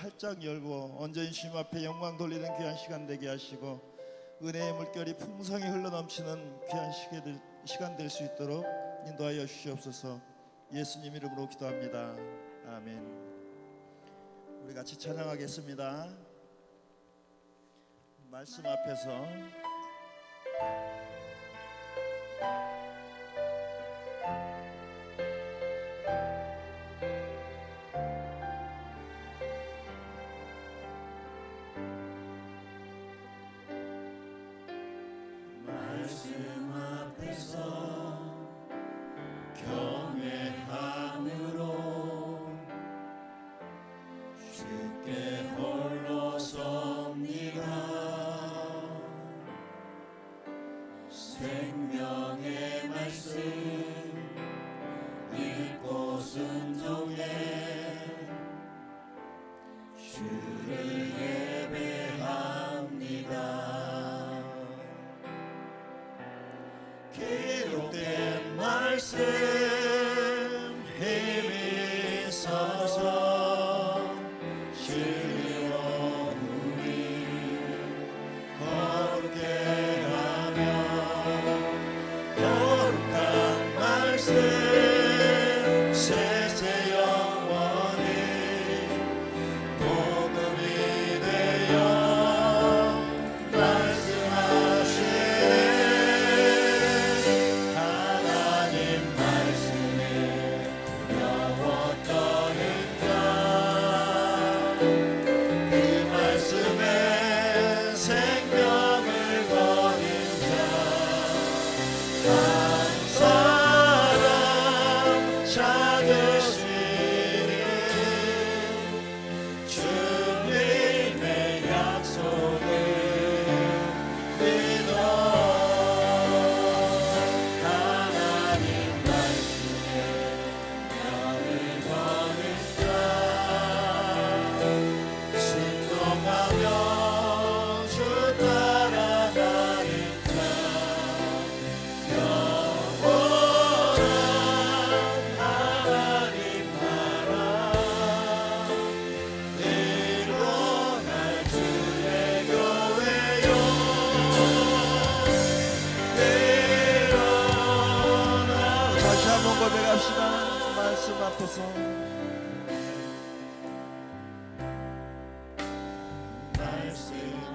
활짝 열고 온전히 주님 앞에 영광 돌리는 귀한 시간 되게 하시고 은혜의 물결이 풍성히 흘러넘치는 귀한 시간 될 수 있도록 인도하여 주시옵소서. 예수님 이름으로 기도합니다. 아멘. 우리 같이 찬양하겠습니다. 말씀 앞에서 말씀 앞에서 경외함으로 주께 홀로 섭니다. 생명의 말씀 읽고 순종해 주를 예배합니다. 기록된 말씀 힘이 서서 주여 우리 거룩게 하며 거룩한 말씀 세세 영원히 복음이 되어 말씀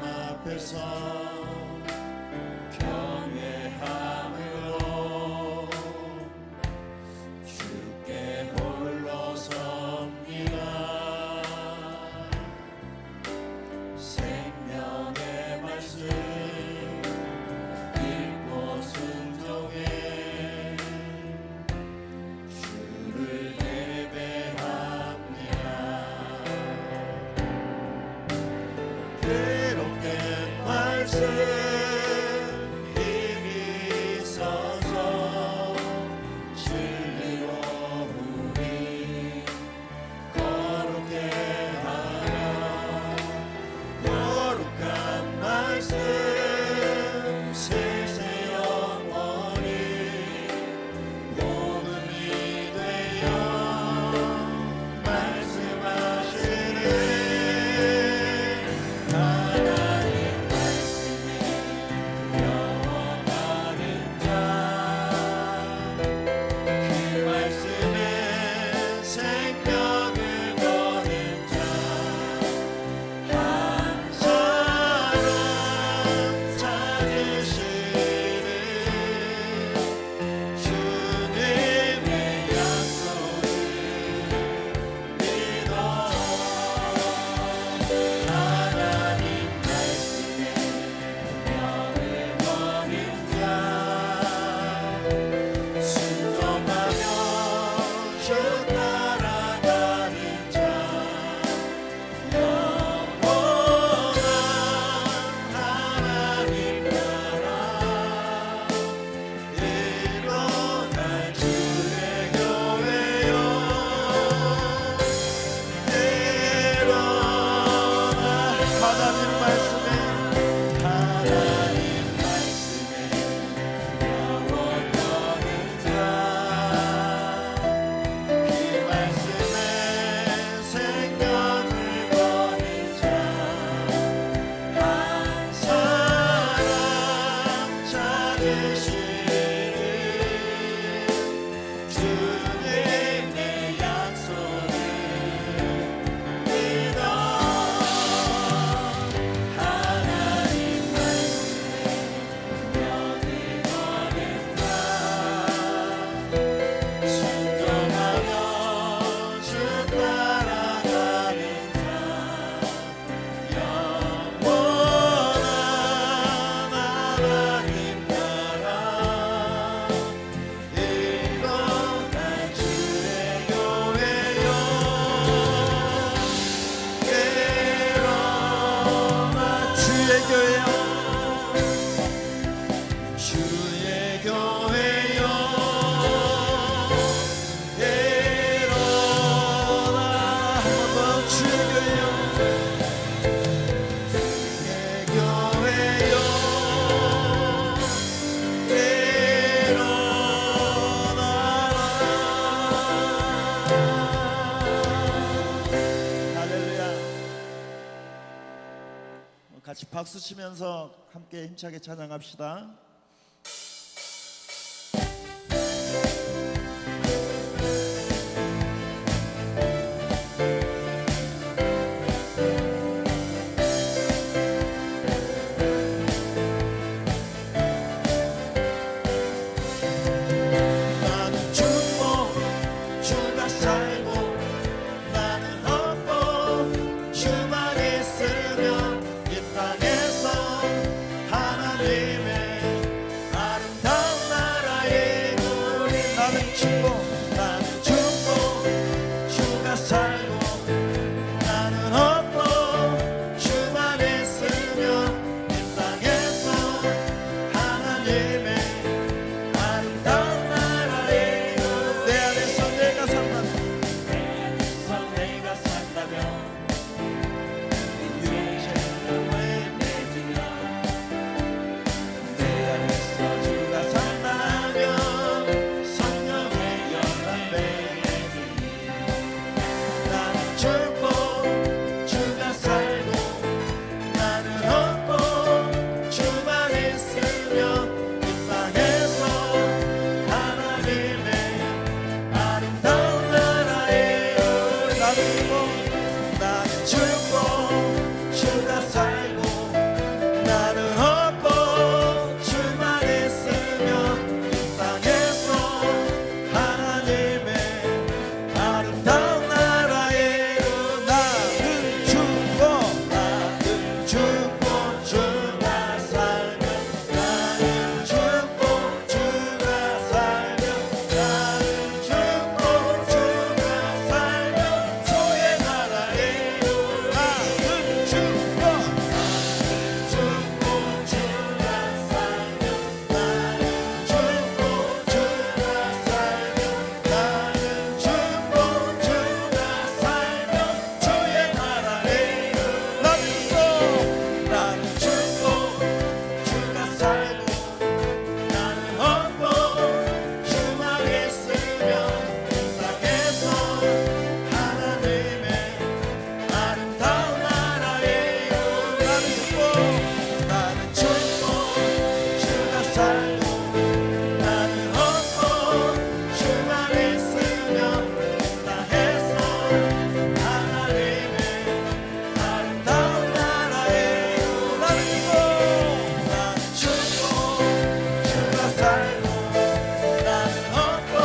앞에서 경외함으로 주께 홀로 섭니다. 생명의 말씀 읽고 순종해 주를 예배합니다. 기록된 말씀 주의 교회여 주의 교회여 일어나 한번 주의 교회여 주의 교회여 할렐루야. 같이 박수 치면서 함께 힘차게 찬양합시다. 나는 죽고 주가 살고 나는 얻고 주만 있으면 이 땅에서 하나님의 아름다운 나라에 우리 나는 죽고 주가 살고 나는 얻고 주만 있으면 이 땅에서 하나님의 아름다운 나라에 내 안에서 내가 산다면 내가 산다면 내 안에서 주가 산다면 성령의 열매 나는 죽고 주가 살고 나는 얻고 주만 있으면 이 땅에서 하나님의 아름다운 나라에 나는 죽고 주가 살고 나는 얻고 주만 있으면 이 땅에서 하나님의 아름다운 나라에 나는 죽고 주가 살면 나는 죽고 주가 살면 나는 죽고 주가 살면 주의 나라에 나는 죽고 주가 살면 나는 죽고 주가 살면 나는 죽고 주가 살면 주의 나라에 나는 죽고 주가 살고 나는 얻고 주만 있으면 이 땅에서 하나님의 아름다운 나라에 나는 죽고 주가 살고 나는 얻고 주만 있으면 이 땅에서 하나님의 아름다운 나라에 나는 죽고 주가 살고 나는 얻고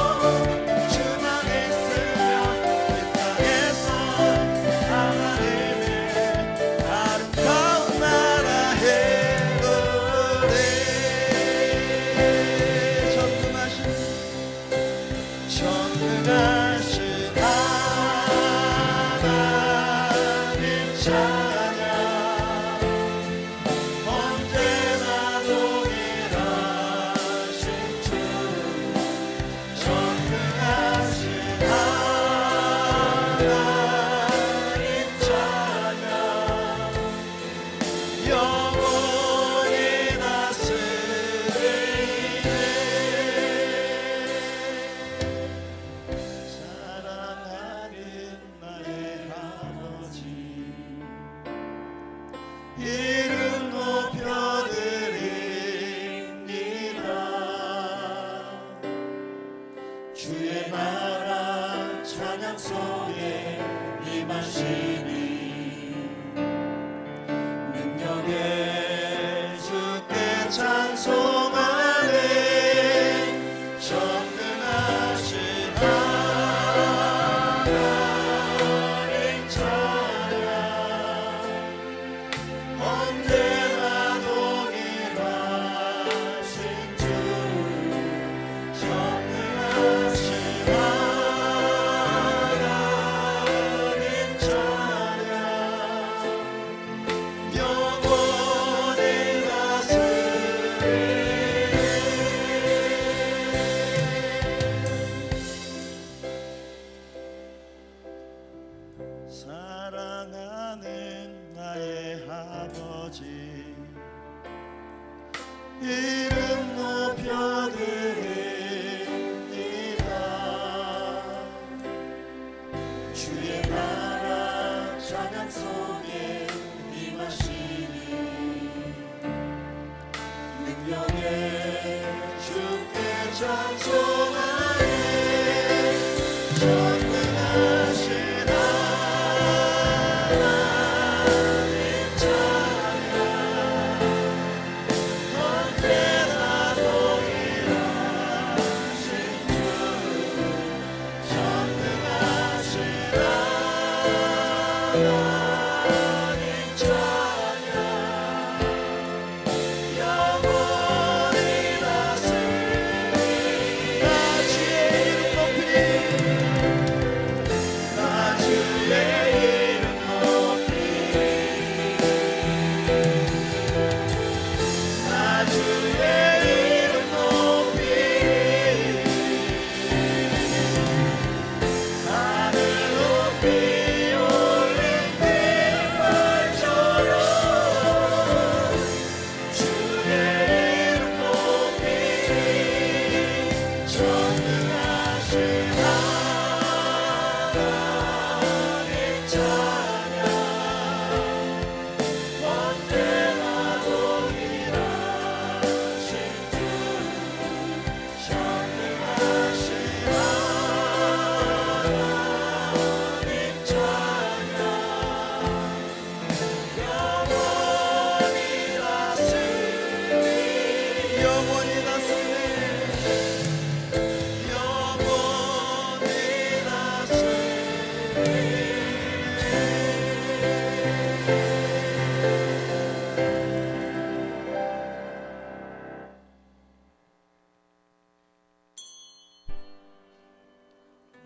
주만 있으면 이 땅에서 하나님의 아름다운 나라에 전능하신 하나님 찬양 언제나 동일하신 주 전능하신 하나님 찬양 영원히 다스리네 사랑하는 나의 아버지 이름 높여드립니다 주의 나라 찬양 속에 임하시니 능력에 주께 찬송하네 전능하신 하나님 찬양 이름 높여드립니다. 주의 나라 찬양 속에 임하시니 능력에 주께 찬송하네. 전능하신 하나님 찬양 언제나 동일하신 주 전능하신 하나님 찬양 영원히 다스리니 나 주의 이름 높이니 나 주의 이름 높이니 나 주의 이름 높이니 하늘 높이 올린 빗발처럼 주의 이름 높이니 전능하신 하나님 찬양 언제나 동일하신 주 전능하신 하나님 찬양 영원히 다스리니 영원히 다스리니 영원히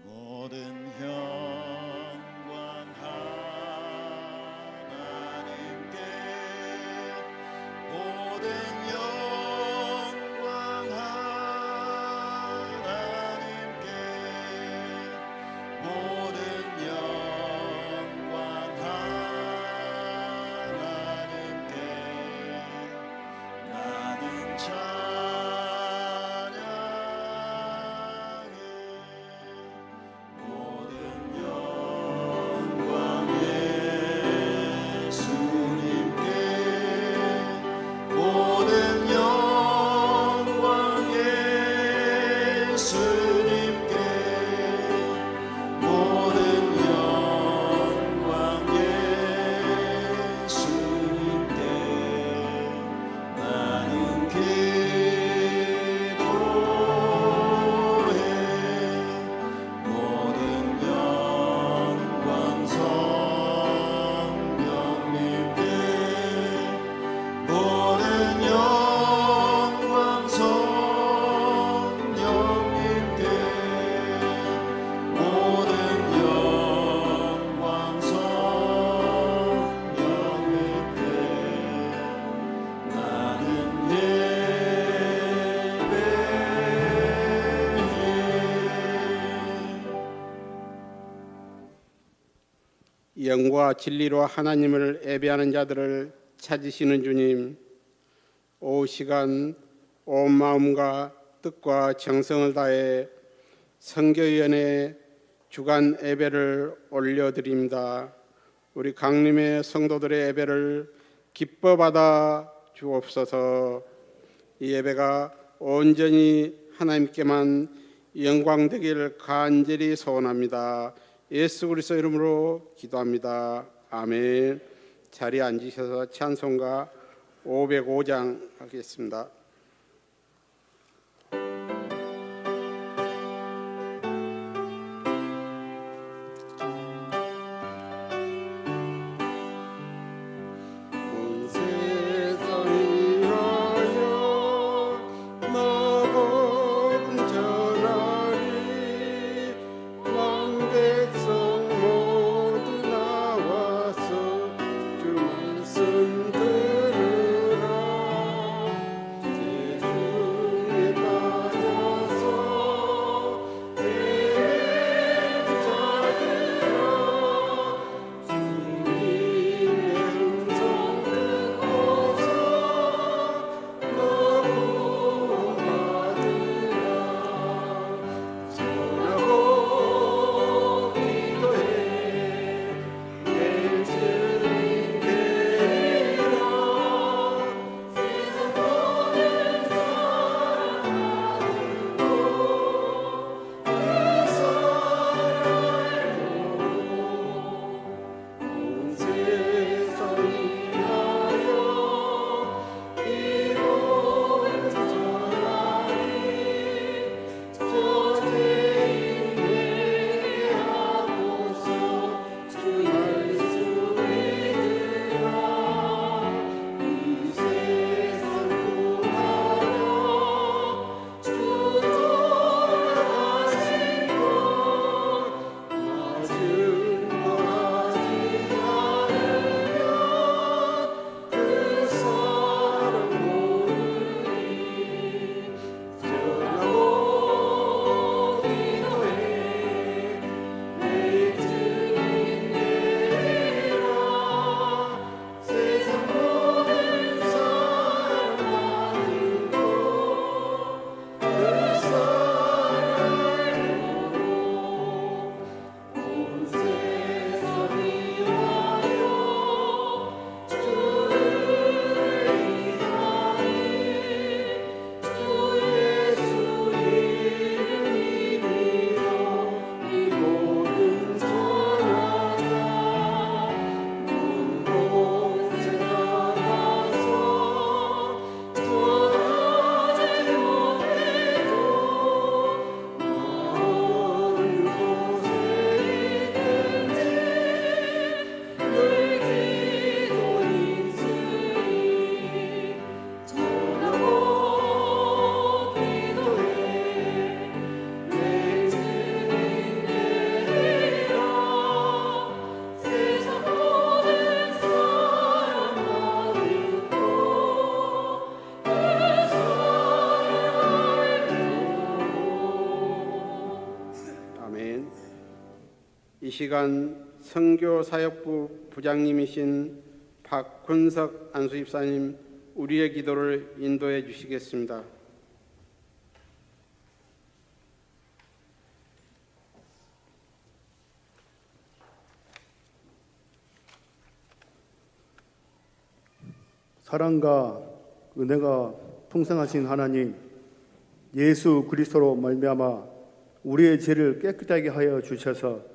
모든 영광 하나님께 모든 영광 하나님께 모든 영광 하나님께 나는 찬양해 모든 영광 예수님께 모든 영광 예수님께 모든 영광 예수님께 나는 기도해 모든 영광 성령님께 모든 영광 성령님께 모든 영광 성령님께 나는 예배해. 영과 진리로 하나님을 예배하는 자들을 찾으시는 주님, 오후 시간 온 마음과 뜻과 정성을 다해 선교위원회 주간 예배를 올려드립니다. 우리 강림의 성도들의 예배를 기뻐 받아 주옵소서. 이 예배가 온전히 하나님께만 영광되기를 간절히 소원합니다. 예수 그리스도 이름으로 기도합니다. 아멘. 자리에 앉으셔서 찬송가 505장 하겠습니다. 온 세상이 하여 마복음 전하리 왕백성 모두 나와서 주 말씀 들으라 시간 선교사역부 부장님이신 박훈석 안수집사님 우리의 기도를 인도해 주시겠습니다. 사랑과 은혜가 풍성하신 하나님, 예수 그리스도로 말미암아 우리의 죄를 깨끗하게 하여 주셔서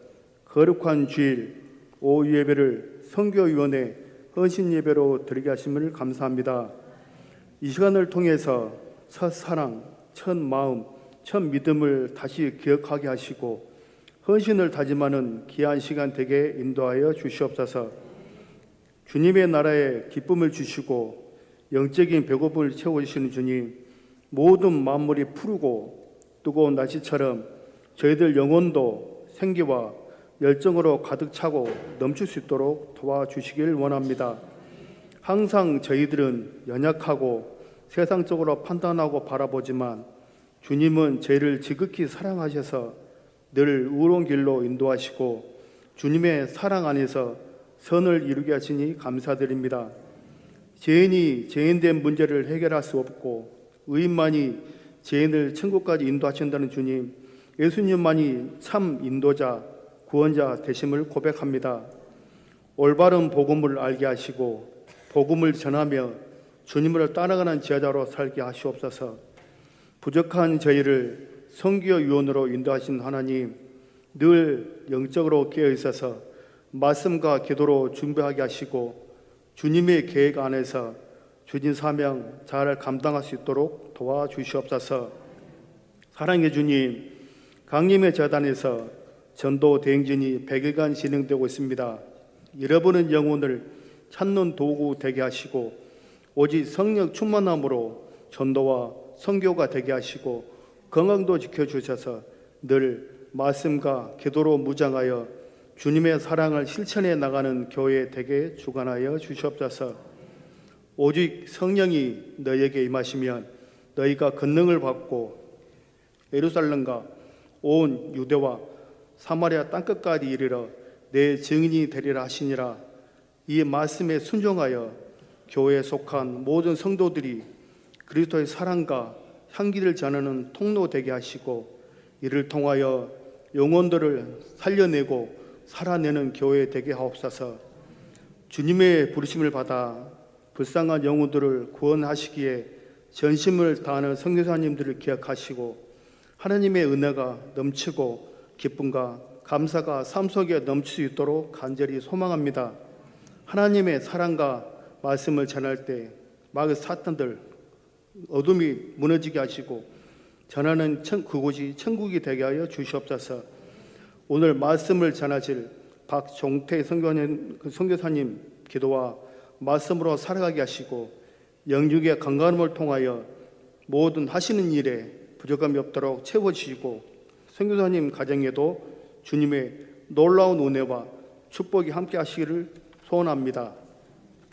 거룩한 주일 오후 예배를 선교위원회 헌신 예배로 드리게 하심을 감사합니다. 이 시간을 통해서 첫 사랑, 첫 마음, 첫 믿음을 다시 기억하게 하시고 헌신을 다짐하는 귀한 시간 되게 인도하여 주시옵소서. 주님의 나라에 기쁨을 주시고 영적인 배고픔을 채워주시는 주님, 모든 만물이 푸르고 뜨거운 날씨처럼 저희들 영혼도 생기와 열정으로 가득 차고 넘칠 수 있도록 도와주시길 원합니다. 항상 저희들은 연약하고 세상적으로 판단하고 바라보지만 주님은 죄를 지극히 사랑하셔서 늘 의로운 길로 인도하시고 주님의 사랑 안에서 선을 이루게 하시니 감사드립니다. 죄인이 죄인된 문제를 해결할 수 없고 의인만이 죄인을 천국까지 인도하신다는 주님, 예수님만이 참 인도자, 구원자 되심을 고백합니다. 올바른 복음을 알게 하시고 복음을 전하며 주님을 따라가는 제자로 살게 하시옵소서. 부족한 저희를 선교위원으로 인도하신 하나님, 늘 영적으로 깨어 있어서 말씀과 기도로 준비하게 하시고 주님의 계획 안에서 주신 사명 잘 감당할 수 있도록 도와주시옵소서. 사랑의 주님, 강림의 재단에서 전도 대행진이 100일간 진행되고 있습니다. 잃어버린 영혼을 찾는 도구 되게 하시고 오직 성령 충만함으로 전도와 선교가 되게 하시고 건강도 지켜주셔서 늘 말씀과 기도로 무장하여 주님의 사랑을 실천해 나가는 교회 되게 주관하여 주시옵소서. 오직 성령이 너희에게 임하시면 너희가 권능을 받고 예루살렘과 온 유대와 사마리아 땅끝까지 이르러 내 증인이 되리라 하시니라. 이 말씀에 순종하여 교회에 속한 모든 성도들이 그리스도의 사랑과 향기를 전하는 통로 되게 하시고 이를 통하여 영혼들을 살려내고 살아내는 교회 되게 하옵소서. 주님의 부르심을 받아 불쌍한 영혼들을 구원하시기에 전심을 다하는 선교사님들을 기억하시고 하나님의 은혜가 넘치고 기쁨과 감사가 삶 속에 넘칠 수 있도록 간절히 소망합니다. 하나님의 사랑과 말씀을 전할 때 마귀 사탄들 어둠이 무너지게 하시고 전하는 그곳이 천국이 되게 하여 주시옵소서. 오늘 말씀을 전하실 박종태 선교사님 기도와 말씀으로 살아가게 하시고 영육의 건강함을 통하여 모든 하시는 일에 부족함이 없도록 채워주시고 선교사님 가정에도 주님의 놀라운 은혜와 축복이 함께 하시기를 소원합니다.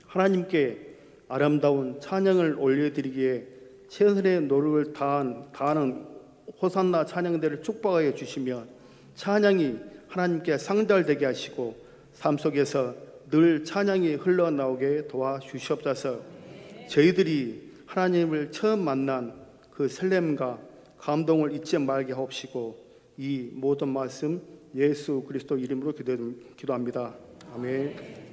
하나님께 아름다운 찬양을 올려드리기에 최선의 노력을 다하는 호산나 찬양대를 축복하여 주시며 찬양이 하나님께 상달되게 하시고 삶 속에서 늘 찬양이 흘러나오게 도와주시옵소서. 저희들이 하나님을 처음 만난 그 설렘과 감동을 잊지 말게 하옵시고 이 모든 말씀 예수 그리스도 이름으로 기도합니다. 아멘.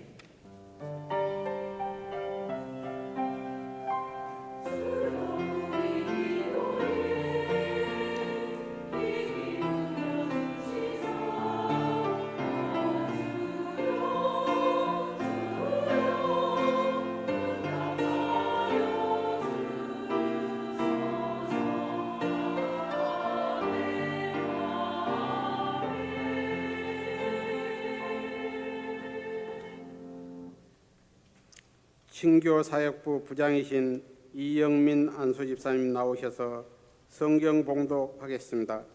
신교사역부 부장이신 이영민 안수집사님 나오셔서 성경 봉독하겠습니다.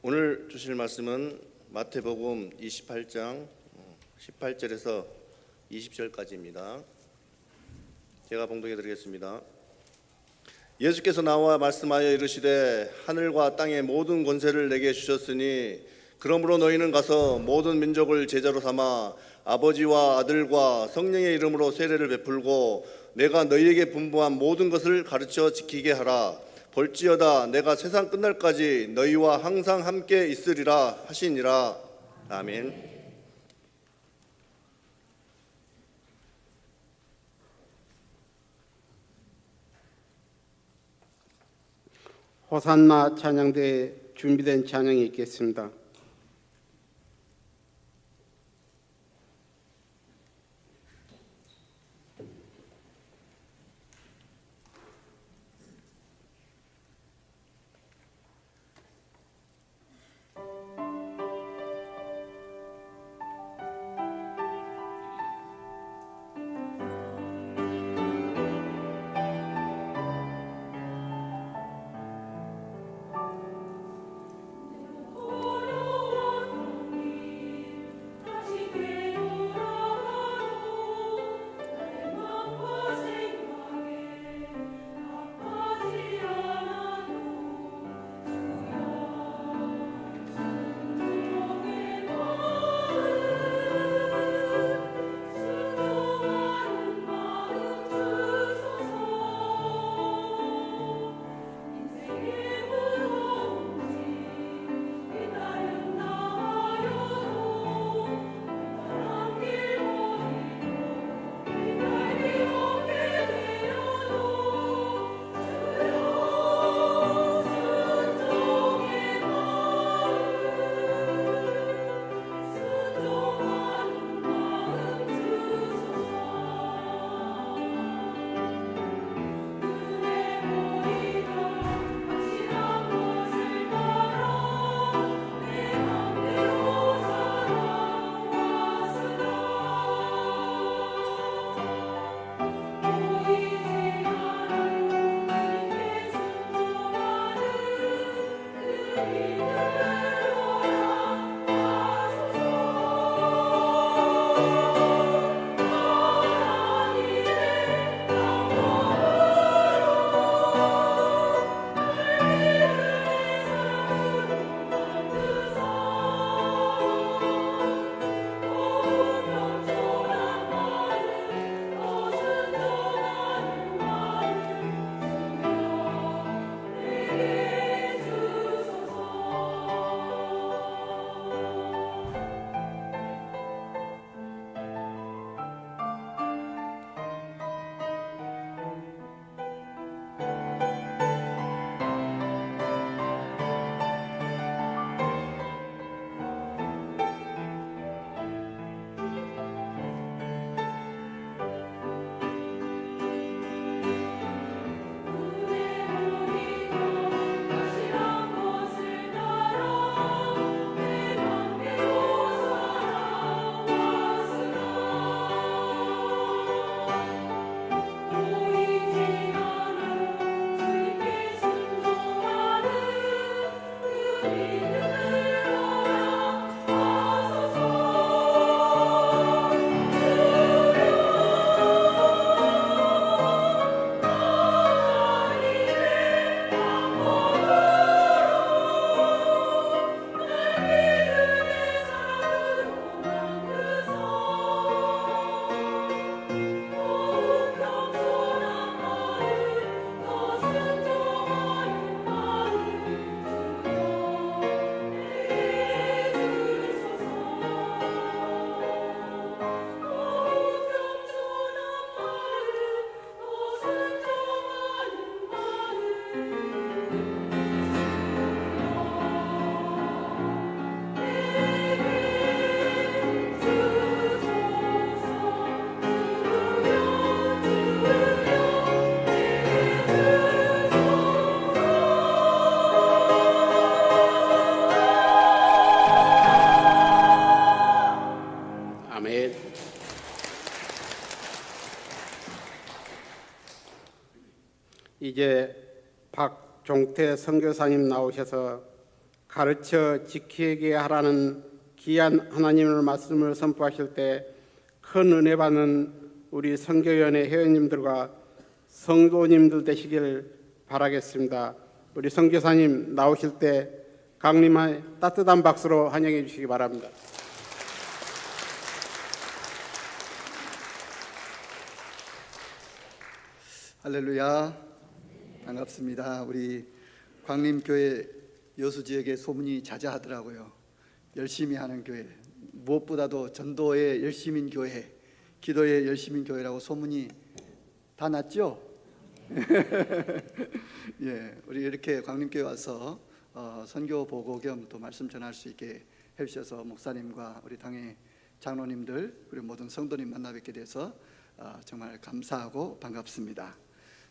오늘 주실 말씀은 마태복음 28장 18절에서 20절까지입니다. 제가 봉독해 드리겠습니다. 예수께서 나와 말씀하여 이르시되 하늘과 땅의 모든 권세를 내게 주셨으니 그러므로 너희는 가서 모든 민족을 제자로 삼아 아버지와 아들과 성령의 이름으로 세례를 베풀고 내가 너희에게 분부한 모든 것을 가르쳐 지키게 하라. 볼지어다 내가 세상 끝날까지 너희와 항상 함께 있으리라 하시니라. 아멘. 호산나 찬양대에 준비된 찬양이 있겠습니다. 이제 박종태 선교사님 나오셔서 가르쳐 지키게 하라는 귀한 하나님의 말씀을 선포하실 때 큰 은혜 받는 우리 선교위원회 회원님들과 성도님들 되시길 바라겠습니다. 우리 선교사님 나오실 때 강림의 따뜻한 박수로 환영해 주시기 바랍니다. 할렐루야, 반갑습니다. 우리 광림교회 여수지역에 소문이 자자하더라고요. 열심히 하는 교회, 무엇보다도 전도에 열심인 교회, 기도에 열심인 교회라고 소문이 다 났죠? 예, 우리 이렇게 광림교회 와서 선교 보고 겸 또 말씀 전할 수 있게 해주셔서 목사님과 우리 당의 장로님들 그리고 모든 성도님 만나 뵙게 돼서 정말 감사하고 반갑습니다.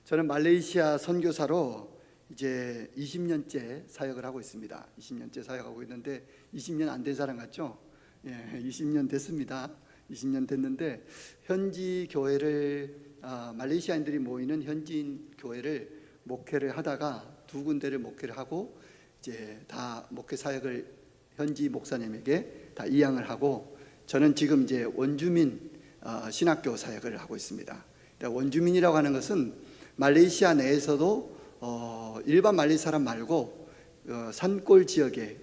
저는 말레이시아 선교사로 이제 20년째 사역을 하고 있습니다. 20년째 사역하고 있는데 20년 안 된 사람 같죠? 예, 20년 됐습니다. 20년 됐는데 현지 교회를 말레이시아인들이 모이는 현지인 교회를 목회를 하다가 두 군데를 목회를 하고 이제 다 목회 사역을 현지 목사님에게 다 이양을 하고 저는 지금 이제 원주민 신학교 사역을 하고 있습니다. 원주민이라고 하는 것은 말레이시아 내에서도 일반 말레이시아 사람 말고 산골 지역에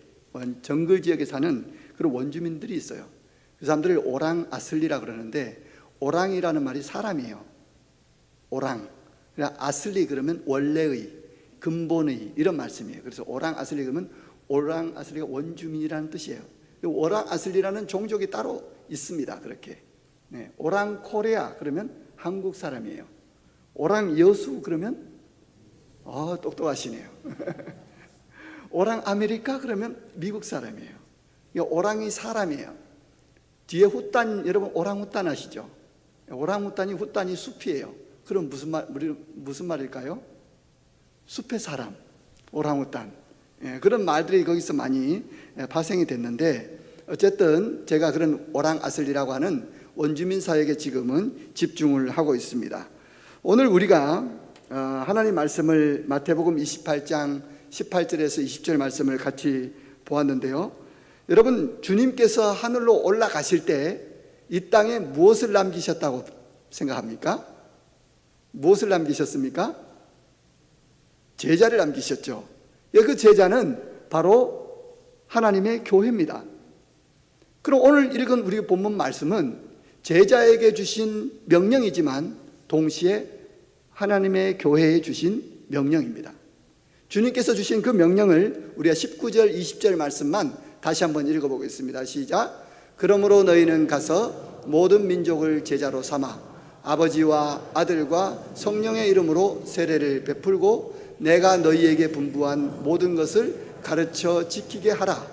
정글 지역에 사는 그런 원주민들이 있어요. 그 사람들을 오랑 아슬리라 그러는데 오랑이라는 말이 사람이에요. 오랑. 아슬리 그러면 원래의, 근본의 이런 말씀이에요. 그래서 오랑 아슬리 그러면 오랑 아슬리가 원주민이라는 뜻이에요. 오랑 아슬리라는 종족이 따로 있습니다. 그렇게. 네. 오랑 코리아 그러면 한국 사람이에요. 오랑 여수 그러면 똑똑하시네요. 오랑 아메리카 그러면 미국 사람이에요. 오랑이 사람이에요. 뒤에 후딴, 여러분 오랑우탄 아시죠? 오랑우탄이 후딴이 숲이에요. 그럼 무슨 말일까요? 숲의 사람, 오랑우탄. 그런 말들이 거기서 많이 파생이 됐는데 어쨌든 제가 그런 오랑 아슬리라고 하는 원주민 사역에 지금은 집중을 하고 있습니다. 오늘 우리가 하나님 말씀을 마태복음 28장 18절에서 20절 말씀을 같이 보았는데요. 여러분 주님께서 하늘로 올라가실 때 이 땅에 무엇을 남기셨다고 생각합니까? 무엇을 남기셨습니까? 제자를 남기셨죠. 그 제자는 바로 하나님의 교회입니다. 그럼 오늘 읽은 우리 본문 말씀은 제자에게 주신 명령이지만 동시에 하나님의 교회에 주신 명령입니다. 주님께서 주신 그 명령을 우리가 19절 20절 말씀만 다시 한번 읽어보겠습니다. 시작. 그러므로 너희는 가서 모든 민족을 제자로 삼아 아버지와 아들과 성령의 이름으로 세례를 베풀고 내가 너희에게 분부한 모든 것을 가르쳐 지키게 하라.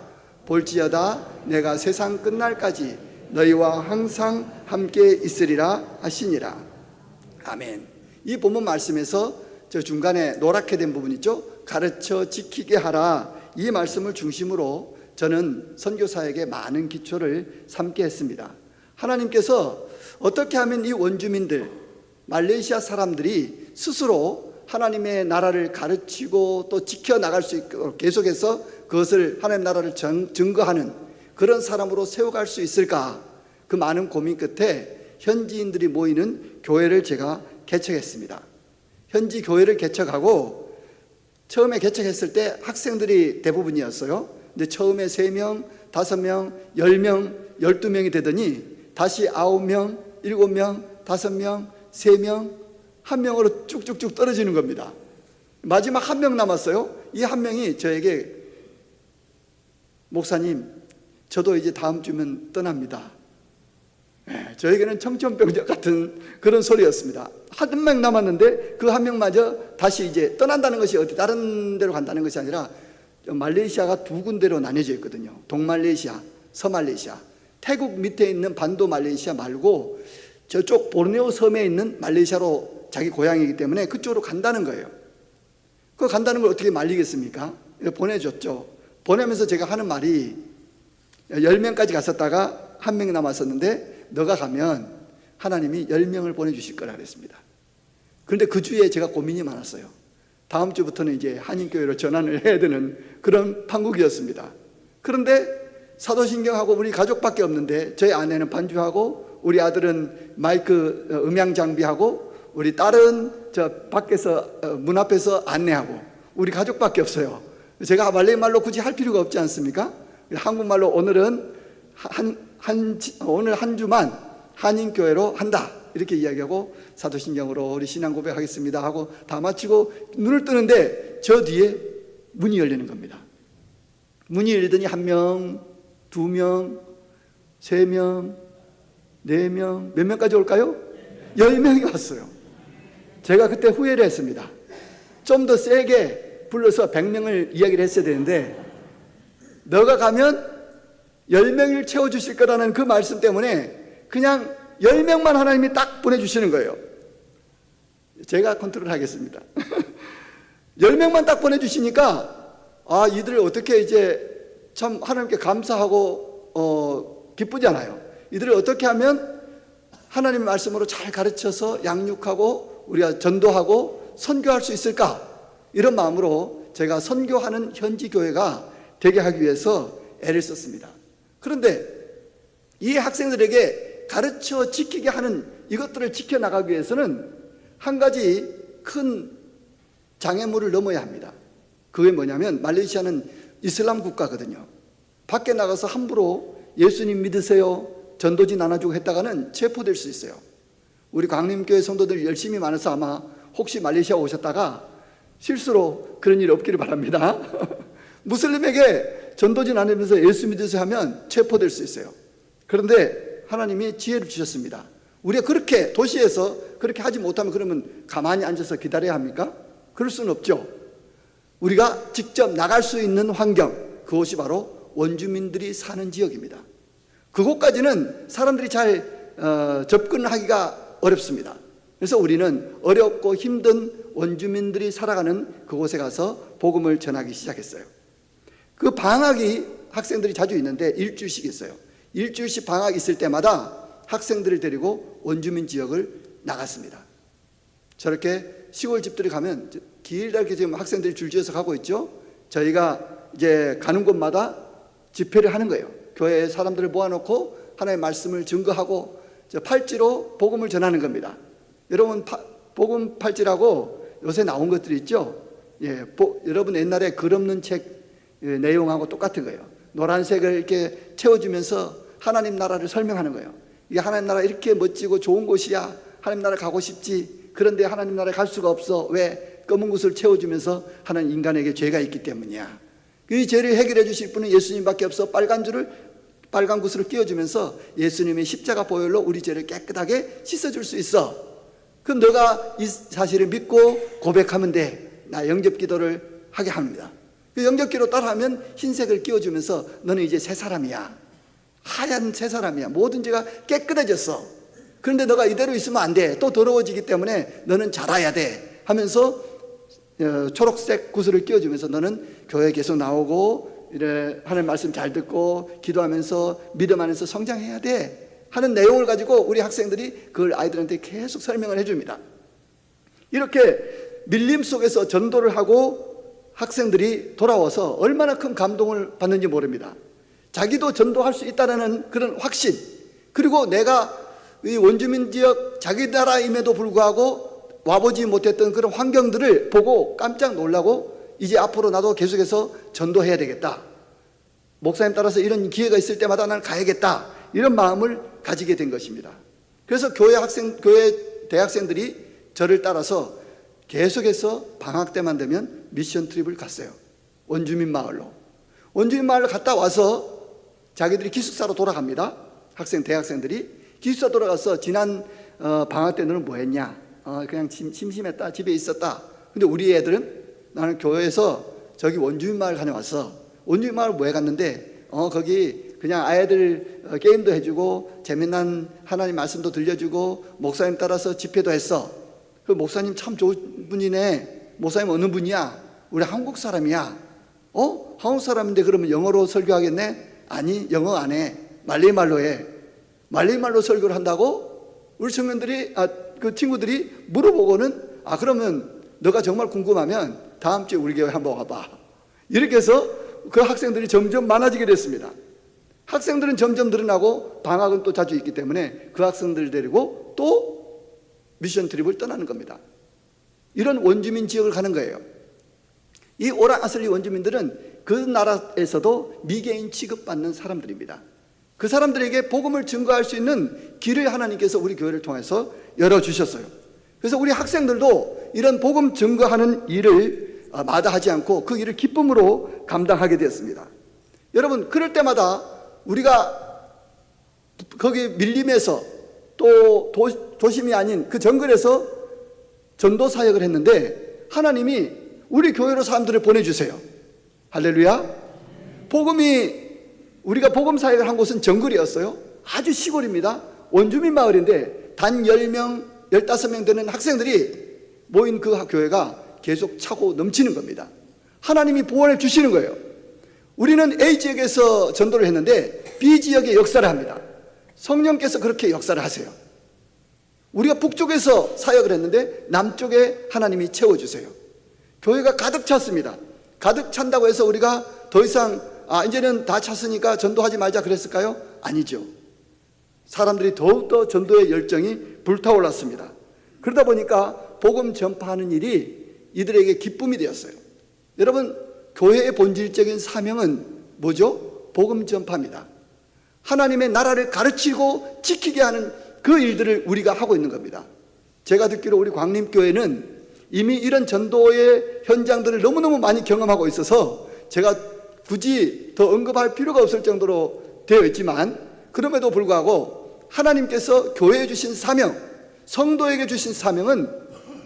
볼지어다 내가 세상 끝날까지 너희와 항상 함께 있으리라 하시니라. 아멘. 이 본문 말씀에서 저 중간에 노랗게 된 부분 있죠? 가르쳐 지키게 하라. 이 말씀을 중심으로 저는 선교사에게 많은 기초를 삼게 했습니다. 하나님께서 어떻게 하면 이 원주민들, 말레이시아 사람들이 스스로 하나님의 나라를 가르치고 또 지켜나갈 수 있도록 계속해서 그것을 하나님 나라를 증거하는 그런 사람으로 세워갈 수 있을까? 그 많은 고민 끝에 현지인들이 모이는 교회를 제가 개척했습니다. 현지 교회를 개척하고 처음에 개척했을 때 학생들이 대부분이었어요. 근데 처음에 3명, 5명, 10명, 12명이 되더니 다시 9명, 7명, 5명, 3명, 1명으로 쭉쭉쭉 떨어지는 겁니다. 마지막 1명 남았어요. 이 1명이 저에게 목사님, 저도 이제 다음 주면 떠납니다. 저에게는 청천벽력 같은 그런 소리였습니다. 1명 남았는데 그 1명마저 다시 이제 떠난다는 것이 어디 다른 데로 간다는 것이 아니라 말레이시아가 두 군데로 나뉘어져 있거든요. 동말레이시아, 서말레이시아. 태국 밑에 있는 반도 말레이시아 말고 저쪽 보르네오 섬에 있는 말레이시아로 자기 고향이기 때문에 그쪽으로 간다는 거예요. 그 간다는 걸 어떻게 말리겠습니까? 보내줬죠. 보내면서 제가 하는 말이 10명까지 갔었다가 1명 남았었는데 너가 가면 하나님이 10명을 보내주실 거라 그랬습니다. 그런데 그 주에 제가 고민이 많았어요. 다음 주부터는 이제 한인교회로 전환을 해야 되는 그런 판국이었습니다. 그런데 사도신경하고 우리 가족밖에 없는데 저희 아내는 반주하고 우리 아들은 마이크 음향 장비하고 우리 딸은 저 밖에서 문 앞에서 안내하고 우리 가족밖에 없어요. 제가 말레이 말로 굳이 할 필요가 없지 않습니까? 한국말로 오늘은 오늘 한 주만 한인교회로 한다 이렇게 이야기하고 사도신경으로 우리 신앙 고백하겠습니다 하고 다 마치고 눈을 뜨는데 저 뒤에 문이 열리는 겁니다. 문이 열리더니 1명, 2명, 3명, 4명, 몇 명까지 올까요? 10명이 왔어요. 제가 그때 후회를 했습니다. 좀 더 세게 불러서 100명을 이야기를 했어야 되는데 너가 가면 10명을 채워주실 거라는 그 말씀 때문에 그냥 10명만 하나님이 딱 보내주시는 거예요. 제가 컨트롤 하겠습니다. 10명만 딱 보내주시니까 아, 이들을 어떻게 이제 참 하나님께 감사하고 기쁘잖아요. 이들을 어떻게 하면 하나님의 말씀으로 잘 가르쳐서 양육하고 우리가 전도하고 선교할 수 있을까? 이런 마음으로 제가 선교하는 현지 교회가 되게 하기 위해서 애를 썼습니다. 그런데 이 학생들에게 가르쳐 지키게 하는 이것들을 지켜나가기 위해서는 한 가지 큰 장애물을 넘어야 합니다. 그게 뭐냐면 말레이시아는 이슬람 국가거든요. 밖에 나가서 함부로 예수님 믿으세요, 전도지 나눠주고 했다가는 체포될 수 있어요. 우리 광림교회 성도들 열심히 많아서 아마 혹시 말레이시아 오셨다가 실수로 그런 일 없기를 바랍니다. 무슬림에게 전도지 나누면서 예수 믿으세요 하면 체포될 수 있어요. 그런데 하나님이 지혜를 주셨습니다. 우리가 그렇게 도시에서 그렇게 하지 못하면 그러면 가만히 앉아서 기다려야 합니까? 그럴 수는 없죠. 우리가 직접 나갈 수 있는 환경, 그것이 바로 원주민들이 사는 지역입니다. 그곳까지는 사람들이 잘 접근하기가 어렵습니다. 그래서 우리는 어렵고 힘든 원주민들이 살아가는 그곳에 가서 복음을 전하기 시작했어요. 그 방학이 학생들이 자주 있는데 일주일씩 있어요. 일주일씩 방학 있을 때마다 학생들을 데리고 원주민 지역을 나갔습니다. 저렇게 시골 집들이 가면 길게 지금 학생들이 줄지어서 가고 있죠. 저희가 이제 가는 곳마다 집회를 하는 거예요. 교회에 사람들을 모아놓고 하나님의 말씀을 증거하고 팔찌로 복음을 전하는 겁니다. 여러분 복음 팔찌라고 요새 나온 것들이 있죠. 예, 여러분 옛날에 글 없는 책 내용하고 똑같은 거예요. 노란색을 이렇게 채워주면서 하나님 나라를 설명하는 거예요. 이게 하나님 나라 이렇게 멋지고 좋은 곳이야. 하나님 나라 가고 싶지. 그런데 하나님 나라에 갈 수가 없어. 왜? 검은 곳을 채워주면서 하는 인간에게 죄가 있기 때문이야. 이 죄를 해결해 주실 분은 예수님밖에 없어. 빨간 구슬을 끼워주면서 예수님의 십자가 보혈로 우리 죄를 깨끗하게 씻어줄 수 있어. 그럼 너가 이 사실을 믿고 고백하면 돼. 나 영접기도를 하게 합니다. 그 영접기도 따라하면 흰색을 끼워주면서 너는 이제 새 사람이야. 하얀 새 사람이야. 모든 죄가 깨끗해졌어. 그런데 너가 이대로 있으면 안 돼. 또 더러워지기 때문에 너는 자라야 돼. 하면서 초록색 구슬을 끼워주면서 너는 교회에 계속 나오고 이래 하나님 말씀 잘 듣고 기도하면서 믿음 안에서 성장해야 돼 하는 내용을 가지고 우리 학생들이 그걸 아이들한테 계속 설명을 해줍니다. 이렇게 밀림 속에서 전도를 하고 학생들이 돌아와서 얼마나 큰 감동을 받는지 모릅니다. 자기도 전도할 수 있다는 그런 확신, 그리고 내가 이 원주민 지역 자기 나라임에도 불구하고 와보지 못했던 그런 환경들을 보고 깜짝 놀라고 이제 앞으로 나도 계속해서 전도해야 되겠다. 목사님 따라서 이런 기회가 있을 때마다 나는 가야겠다. 이런 마음을 가지게 된 것입니다. 그래서 교회 대학생들이 저를 따라서 계속해서 방학 때만 되면 미션 트립을 갔어요. 원주민 마을로. 원주민 마을로 갔다 와서 자기들이 기숙사로 돌아갑니다. 대학생들이 기숙사 돌아가서 지난 방학 때 너는 뭐 했냐? 그냥 심심했다. 집에 있었다. 근데 우리 애들은 나는 교회에서 저기 원주민 마을 다녀왔어. 원주민 마을 뭐해 갔는데 거기 그냥 아이들 게임도 해주고 재미난 하나님 말씀도 들려주고 목사님 따라서 집회도 했어. 그 목사님 참 좋은 분이네. 목사님 어느 분이야? 우리 한국 사람이야. 한국 사람인데 그러면 영어로 설교하겠네? 아니, 영어 안 해. 말레이 말로 해. 말레이 말로 설교를 한다고? 우리 청년들이 그 친구들이 물어보고는 그러면 너가 정말 궁금하면 다음 주에 우리 교회 한번 와봐. 이렇게 해서 그 학생들이 점점 많아지게 됐습니다. 학생들은 점점 늘어나고 방학은 또 자주 있기 때문에 그 학생들을 데리고 또 미션 트립을 떠나는 겁니다. 이런 원주민 지역을 가는 거예요. 이 오랑아슬리 원주민들은 그 나라에서도 미개인 취급받는 사람들입니다. 그 사람들에게 복음을 증거할 수 있는 길을 하나님께서 우리 교회를 통해서 열어주셨어요. 그래서 우리 학생들도 이런 복음 증거하는 일을 마다하지 않고 그 일을 기쁨으로 감당하게 되었습니다. 여러분, 그럴 때마다 우리가 거기 밀림에서 또 도심이 아닌 그 정글에서 전도 사역을 했는데 하나님이 우리 교회로 사람들을 보내주세요. 할렐루야. 우리가 복음 사역을 한 곳은 정글이었어요. 아주 시골입니다. 원주민 마을인데 단 10명, 15명 되는 학생들이 모인 그 교회가 계속 차고 넘치는 겁니다. 하나님이 보호해 주시는 거예요. 우리는 A 지역에서 전도를 했는데 B 지역에 역사를 합니다. 성령께서 그렇게 역사를 하세요. 우리가 북쪽에서 사역을 했는데 남쪽에 하나님이 채워주세요. 교회가 가득 찼습니다. 가득 찬다고 해서 우리가 더 이상 이제는 다 찼으니까 전도하지 말자 그랬을까요? 아니죠. 사람들이 더욱더 전도의 열정이 불타올랐습니다. 그러다 보니까 복음 전파하는 일이 이들에게 기쁨이 되었어요. 여러분, 교회의 본질적인 사명은 뭐죠? 복음 전파입니다. 하나님의 나라를 가르치고 지키게 하는 그 일들을 우리가 하고 있는 겁니다. 제가 듣기로 우리 광림교회는 이미 이런 전도의 현장들을 너무너무 많이 경험하고 있어서 제가 굳이 더 언급할 필요가 없을 정도로 되어 있지만, 그럼에도 불구하고 하나님께서 교회에 주신 사명, 성도에게 주신 사명은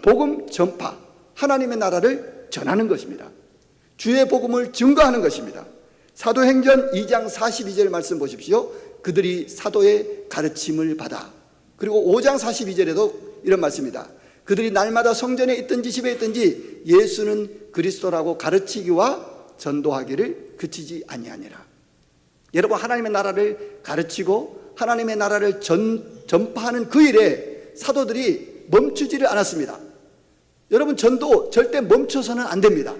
복음 전파, 하나님의 나라를 전하는 것입니다. 주의 복음을 증거하는 것입니다. 사도행전 2장 42절 말씀 보십시오. 그들이 사도의 가르침을 받아. 그리고 5장 42절에도 이런 말씀입니다. 그들이 날마다 성전에 있든지 집에 있든지 예수는 그리스도라고 가르치기와 전도하기를 그치지 아니하니라. 여러분, 하나님의 나라를 가르치고 하나님의 나라를 전파하는 그 일에 사도들이 멈추지를 않았습니다. 여러분, 전도 절대 멈춰서는 안 됩니다.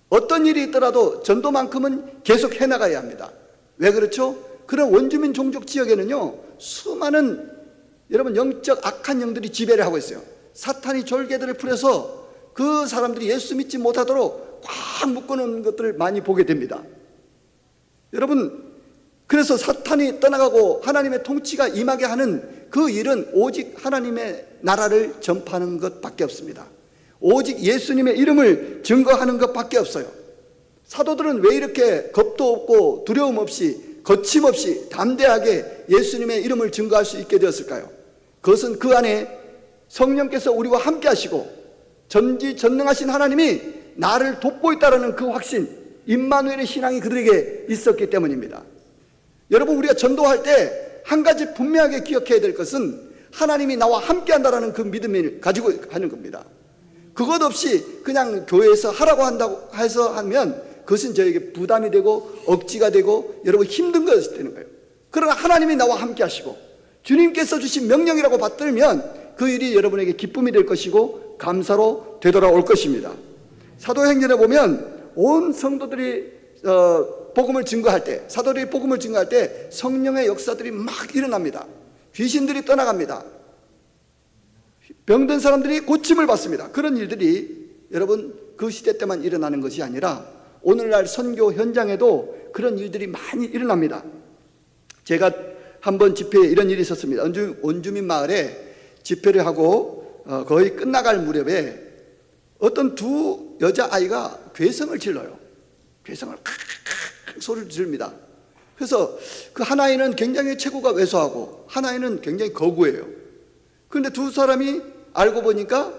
어떤 일이 있더라도 전도만큼은 계속 해나가야 합니다. 왜 그렇죠? 그런 원주민 종족 지역에는요, 수많은 여러분 영적 악한 영들이 지배를 하고 있어요. 사탄이 졸개들을 풀어서 그 사람들이 예수 믿지 못하도록 꽉 묶어놓은 것들을 많이 보게 됩니다. 여러분, 그래서 사탄이 떠나가고 하나님의 통치가 임하게 하는 그 일은 오직 하나님의 나라를 전파하는 것밖에 없습니다. 오직 예수님의 이름을 증거하는 것밖에 없어요. 사도들은 왜 이렇게 겁도 없고 두려움 없이 거침없이 담대하게 예수님의 이름을 증거할 수 있게 되었을까요? 그것은 그 안에 성령께서 우리와 함께 하시고 전지전능하신 하나님이 나를 돕고 있다는 그 확신, 임마누엘의 신앙이 그들에게 있었기 때문입니다. 여러분, 우리가 전도할 때 한 가지 분명하게 기억해야 될 것은 하나님이 나와 함께 한다는 그 믿음을 가지고 하는 겁니다. 그것 없이 그냥 교회에서 하라고 한다고 해서 하면 그것은 저에게 부담이 되고 억지가 되고 여러분 힘든 것이 되는 거예요. 그러나 하나님이 나와 함께 하시고 주님께서 주신 명령이라고 받들면 그 일이 여러분에게 기쁨이 될 것이고 감사로 되돌아올 것입니다. 사도행전에 보면 온 성도들이 복음을 증거할 때, 사도들이 복음을 증거할 때 성령의 역사들이 막 일어납니다. 귀신들이 떠나갑니다. 병든 사람들이 고침을 받습니다. 그런 일들이 여러분 그 시대 때만 일어나는 것이 아니라 오늘날 선교 현장에도 그런 일들이 많이 일어납니다. 제가 한번 집회에 이런 일이 있었습니다. 원주민 마을에 집회를 하고 거의 끝나갈 무렵에 어떤 두 여자아이가 괴성을 질러요. 괴성을 소리를 지릅니다. 그래서 그 한 아이는 굉장히 체구가 왜소하고 한 아이는 굉장히 거구예요. 그런데 두 사람이 알고 보니까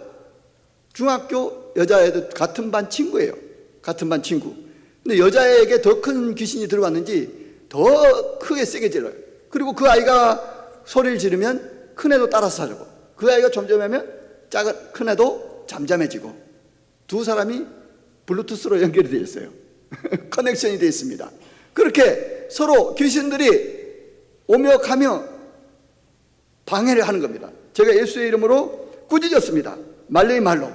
중학교 여자애들 같은 반 친구예요. 같은 반 친구. 근데 여자애에게 더 큰 귀신이 들어왔는지 더 크게 세게 질러요. 그리고 그 아이가 소리를 지르면 큰 애도 따라서 하려고. 그 아이가 점점하면 큰 애도 잠잠해지고 두 사람이 블루투스로 연결이 되어 있어요. 커넥션이 되어 있습니다. 그렇게 서로 귀신들이 오며 가며 방해를 하는 겁니다. 제가 예수의 이름으로 꾸짖었습니다. 말레이 말로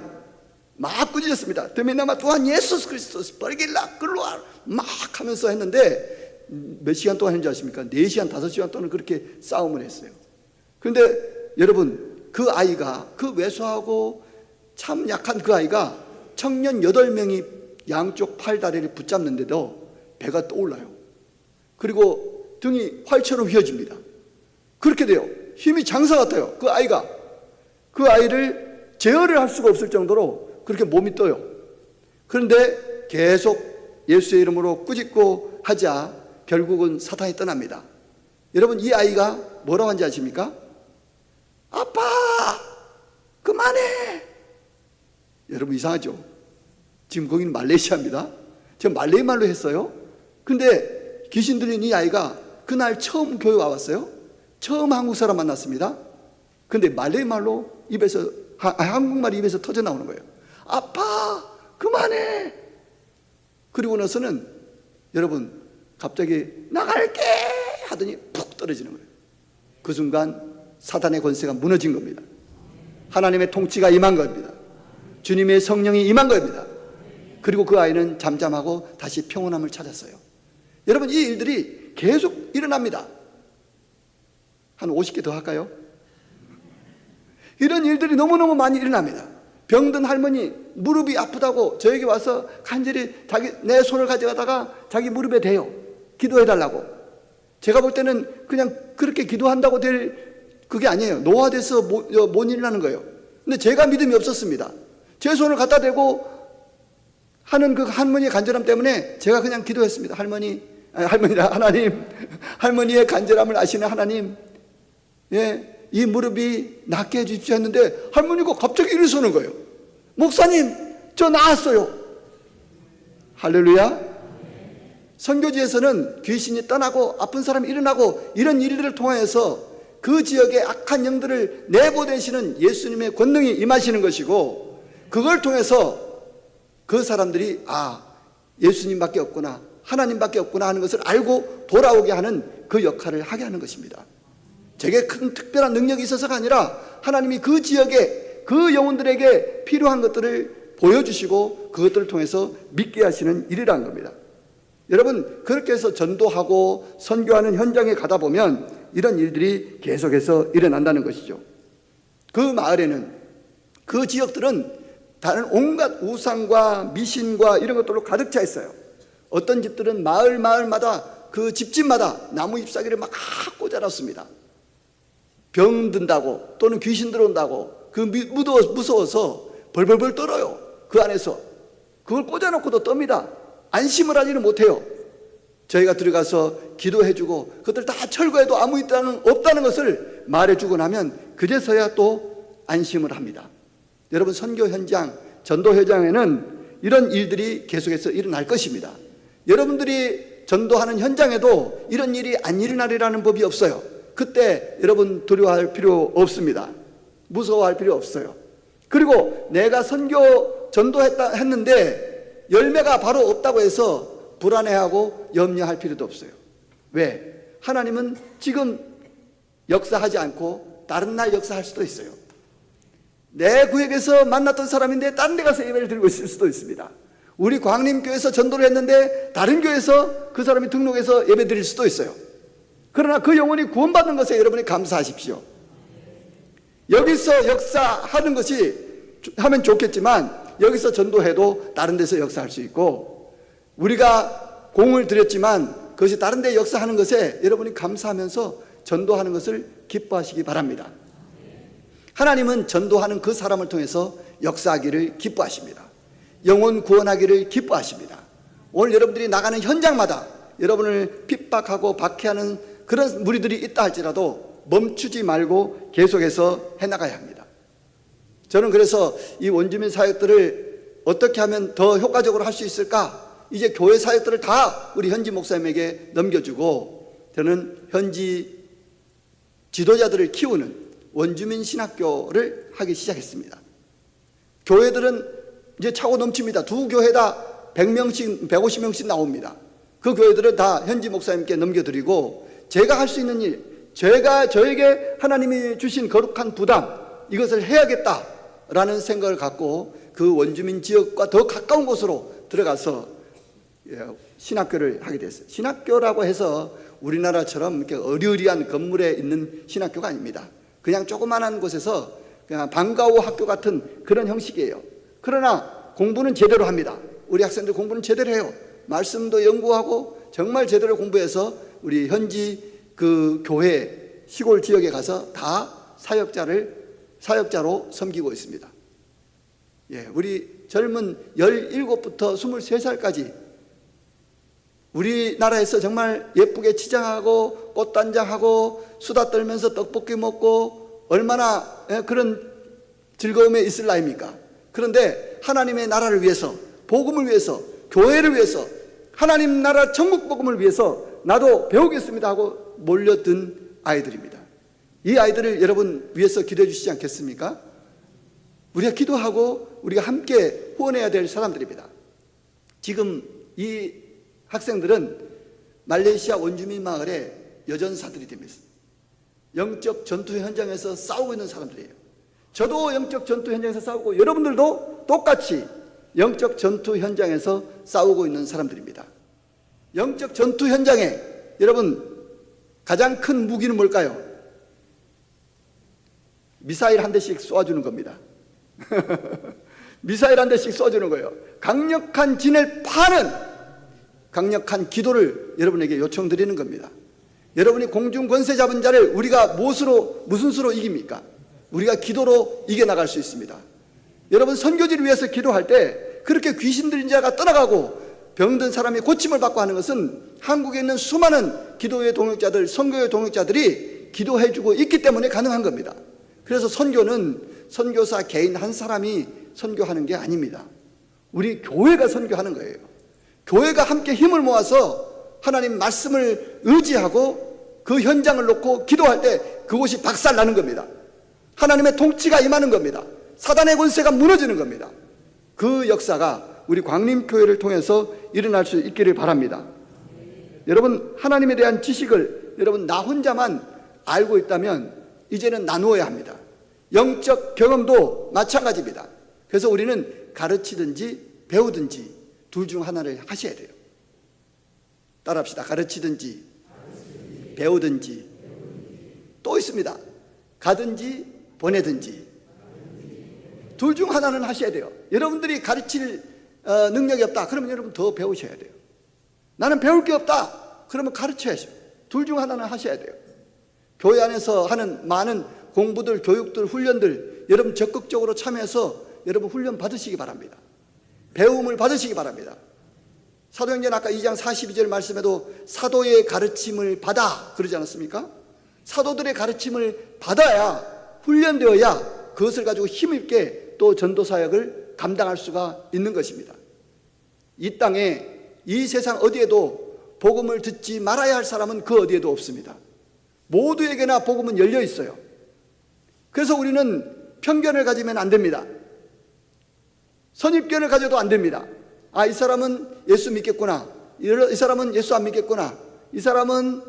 막 꾸짖었습니다. 드미나마 또한 예수 그리스도스 버리길라 글로와 막 하면서 했는데 몇 시간 동안 했는지 아십니까? 4시간 5시간 동안 그렇게 싸움을 했어요. 그런데 여러분, 그 아이가 그 왜소하고 참 약한 그 아이가 청년 8명이 양쪽 팔다리를 붙잡는데도 배가 떠올라요. 그리고 등이 활처럼 휘어집니다. 그렇게 돼요. 힘이 장사 같아요. 그 아이가. 그 아이를 제어를 할 수가 없을 정도로 그렇게 몸이 떠요. 그런데 계속 예수의 이름으로 꾸짖고 하자 결국은 사탄이 떠납니다. 여러분, 이 아이가 뭐라고 한지 아십니까? 아빠, 그만해. 여러분, 이상하죠? 지금 거기는 말레이시아입니다. 제가 말레이 말로 했어요. 근데 귀신 들린 이 아이가 그날 처음 교회 와봤어요. 처음 한국 사람 만났습니다. 근데 말레이 말로 입에서, 한국말이 입에서 터져 나오는 거예요. 아빠, 그만해. 그리고 나서는 여러분, 갑자기 나갈게 하더니 푹 떨어지는 거예요. 그 순간 사탄의 권세가 무너진 겁니다. 하나님의 통치가 임한 겁니다. 주님의 성령이 임한 겁니다. 그리고 그 아이는 잠잠하고 다시 평온함을 찾았어요. 여러분, 이 일들이 계속 일어납니다. 한 50개 더 할까요? 이런 일들이 너무너무 많이 일어납니다. 병든 할머니 무릎이 아프다고 저에게 와서 간절히 내 손을 가져가다가 자기 무릎에 대요. 기도해달라고. 제가 볼 때는 그냥 그렇게 기도한다고 될 그게 아니에요. 노화돼서 못 일어나는 거예요. 근데 제가 믿음이 없었습니다. 제 손을 갖다 대고 하는 그 할머니의 간절함 때문에 제가 그냥 기도했습니다. 하나님, 할머니의 간절함을 아시는 하나님, 예, 이 무릎이 낫게 해주십시오 했는데 할머니가 갑자기 일어서는 거예요. 목사님, 저 나았어요. 할렐루야. 선교지에서는 귀신이 떠나고 아픈 사람이 일어나고 이런 일들을 통하여서 그 지역의 악한 영들을 내보내시는 예수님의 권능이 임하시는 것이고, 그걸 통해서 그 사람들이 예수님밖에 없구나, 하나님밖에 없구나 하는 것을 알고 돌아오게 하는 그 역할을 하게 하는 것입니다. 제게 큰 특별한 능력이 있어서가 아니라 하나님이 그 지역에 그 영혼들에게 필요한 것들을 보여주시고 그것들을 통해서 믿게 하시는 일이라는 겁니다. 여러분, 그렇게 해서 전도하고 선교하는 현장에 가다 보면 이런 일들이 계속해서 일어난다는 것이죠. 그 마을에는, 그 지역들은 다른 온갖 우상과 미신과 이런 것들로 가득 차 있어요. 어떤 집들은 마을마다 그 집집마다 나무 잎사귀를 막 꽂아놨습니다. 병든다고 또는 귀신 들어온다고 무서워서 벌벌벌 떨어요. 그 안에서 그걸 꽂아놓고도 떱니다. 안심을 하지는 못해요. 저희가 들어가서 기도해주고 그것들 다 철거해도 아무 일단은 없다는 것을 말해주고 나면 그제서야 또 안심을 합니다. 여러분, 선교 현장, 전도 현장에는 이런 일들이 계속해서 일어날 것입니다. 여러분들이 전도하는 현장에도 이런 일이 안 일어나리라는 법이 없어요. 그때 여러분 두려워할 필요 없습니다. 무서워할 필요 없어요. 그리고 내가 선교 전도했는데 열매가 바로 없다고 해서 불안해하고 염려할 필요도 없어요. 왜? 하나님은 지금 역사하지 않고 다른 날 역사할 수도 있어요. 내 구역에서 만났던 사람인데 다른 데 가서 예배를 드리고 있을 수도 있습니다. 우리 광림교회에서 전도를 했는데 다른 교회에서 그 사람이 등록해서 예배 드릴 수도 있어요. 그러나 그 영혼이 구원받는 것에 여러분이 감사하십시오. 여기서 역사하는 것이 하면 좋겠지만 여기서 전도해도 다른 데서 역사할 수 있고, 우리가 공을 들였지만 그것이 다른 데 역사하는 것에 여러분이 감사하면서 전도하는 것을 기뻐하시기 바랍니다. 하나님은 전도하는 그 사람을 통해서 역사하기를 기뻐하십니다. 영혼 구원하기를 기뻐하십니다. 오늘 여러분들이 나가는 현장마다 여러분을 핍박하고 박해하는 그런 무리들이 있다 할지라도 멈추지 말고 계속해서 해나가야 합니다. 저는 그래서 이 원주민 사역들을 어떻게 하면 더 효과적으로 할 수 있을까? 이제 교회 사역들을 다 우리 현지 목사님에게 넘겨주고 저는 현지 지도자들을 키우는 원주민 신학교를 하기 시작했습니다. 교회들은 이제 차고 넘칩니다. 두 교회다 100명씩 150명씩 나옵니다. 그 교회들은 다 현지 목사님께 넘겨드리고 제가 할 수 있는 일, 저에게 하나님이 주신 거룩한 부담, 이것을 해야겠다라는 생각을 갖고 그 원주민 지역과 더 가까운 곳으로 들어가서 신학교를 하게 됐어요. 신학교라고 해서 우리나라처럼 이렇게 어리어리한 건물에 있는 신학교가 아닙니다. 그냥 조그만한 곳에서 그냥 방과 후 학교 같은 그런 형식이에요. 그러나 공부는 제대로 합니다. 우리 학생들 공부는 제대로 해요. 말씀도 연구하고 정말 제대로 공부해서 우리 현지 그 교회 시골 지역에 가서 다 사역자로 섬기고 있습니다. 예, 우리 젊은 17부터 23살까지 우리나라에서 정말 예쁘게 치장하고 꽃단장하고 수다 떨면서 떡볶이 먹고 얼마나 그런 즐거움에 있을 나이입니까? 그런데 하나님의 나라를 위해서, 복음을 위해서, 교회를 위해서, 하나님 나라 천국 복음을 위해서 나도 배우겠습니다 하고 몰려든 아이들입니다. 이 아이들을 여러분 위해서 기도해 주시지 않겠습니까? 우리가 기도하고 우리가 함께 후원해야 될 사람들입니다. 지금 이 학생들은 말레이시아 원주민 마을의 여전사들이 됩니다. 영적 전투 현장에서 싸우고 있는 사람들이에요. 저도 영적 전투 현장에서 싸우고 여러분들도 똑같이 영적 전투 현장에서 싸우고 있는 사람들입니다. 영적 전투 현장에 여러분 가장 큰 무기는 뭘까요? 미사일 한 대씩 쏘아주는 겁니다. 미사일 한 대씩 쏘아주는 거예요. 강력한 진을 파는 강력한 기도를 여러분에게 요청드리는 겁니다. 여러분이 공중 권세 잡은 자를 우리가 무슨 수로 이깁니까? 우리가 기도로 이겨나갈 수 있습니다. 여러분 선교지를 위해서 기도할 때 그렇게 귀신 들린 자가 떠나가고 병든 사람이 고침을 받고 하는 것은 한국에 있는 수많은 기도의 동역자들, 선교의 동역자들이 기도해주고 있기 때문에 가능한 겁니다. 그래서 선교는 선교사 개인 한 사람이 선교하는 게 아닙니다. 우리 교회가 선교하는 거예요. 교회가 함께 힘을 모아서 하나님 말씀을 의지하고 그 현장을 놓고 기도할 때 그곳이 박살나는 겁니다. 하나님의 통치가 임하는 겁니다. 사단의 권세가 무너지는 겁니다. 그 역사가 우리 광림교회를 통해서 일어날 수 있기를 바랍니다. 여러분 하나님에 대한 지식을 여러분 나 혼자만 알고 있다면 이제는 나누어야 합니다. 영적 경험도 마찬가지입니다. 그래서 우리는 가르치든지 배우든지 둘 중 하나를 하셔야 돼요. 따라합시다. 가르치든지 배우든지 또 있습니다. 가든지 보내든지 둘 중 하나는 하셔야 돼요. 여러분들이 가르칠 능력이 없다. 그러면 여러분 더 배우셔야 돼요. 나는 배울 게 없다. 그러면 가르쳐야죠. 둘 중 하나는 하셔야 돼요. 교회 안에서 하는 많은 공부들, 교육들, 훈련들 여러분 적극적으로 참여해서 여러분 훈련 받으시기 바랍니다. 배움을 받으시기 바랍니다. 사도행전 아까 2장 42절 말씀에도 사도의 가르침을 받아 그러지 않았습니까? 사도들의 가르침을 받아야 훈련되어야 그것을 가지고 힘있게 또 전도사역을 감당할 수가 있는 것입니다. 이 땅에 이 세상 어디에도 복음을 듣지 말아야 할 사람은 그 어디에도 없습니다. 모두에게나 복음은 열려 있어요. 그래서 우리는 편견을 가지면 안 됩니다. 선입견을 가져도 안 됩니다. 아, 이 사람은 예수 믿겠구나. 이 사람은 예수 안 믿겠구나. 이 사람은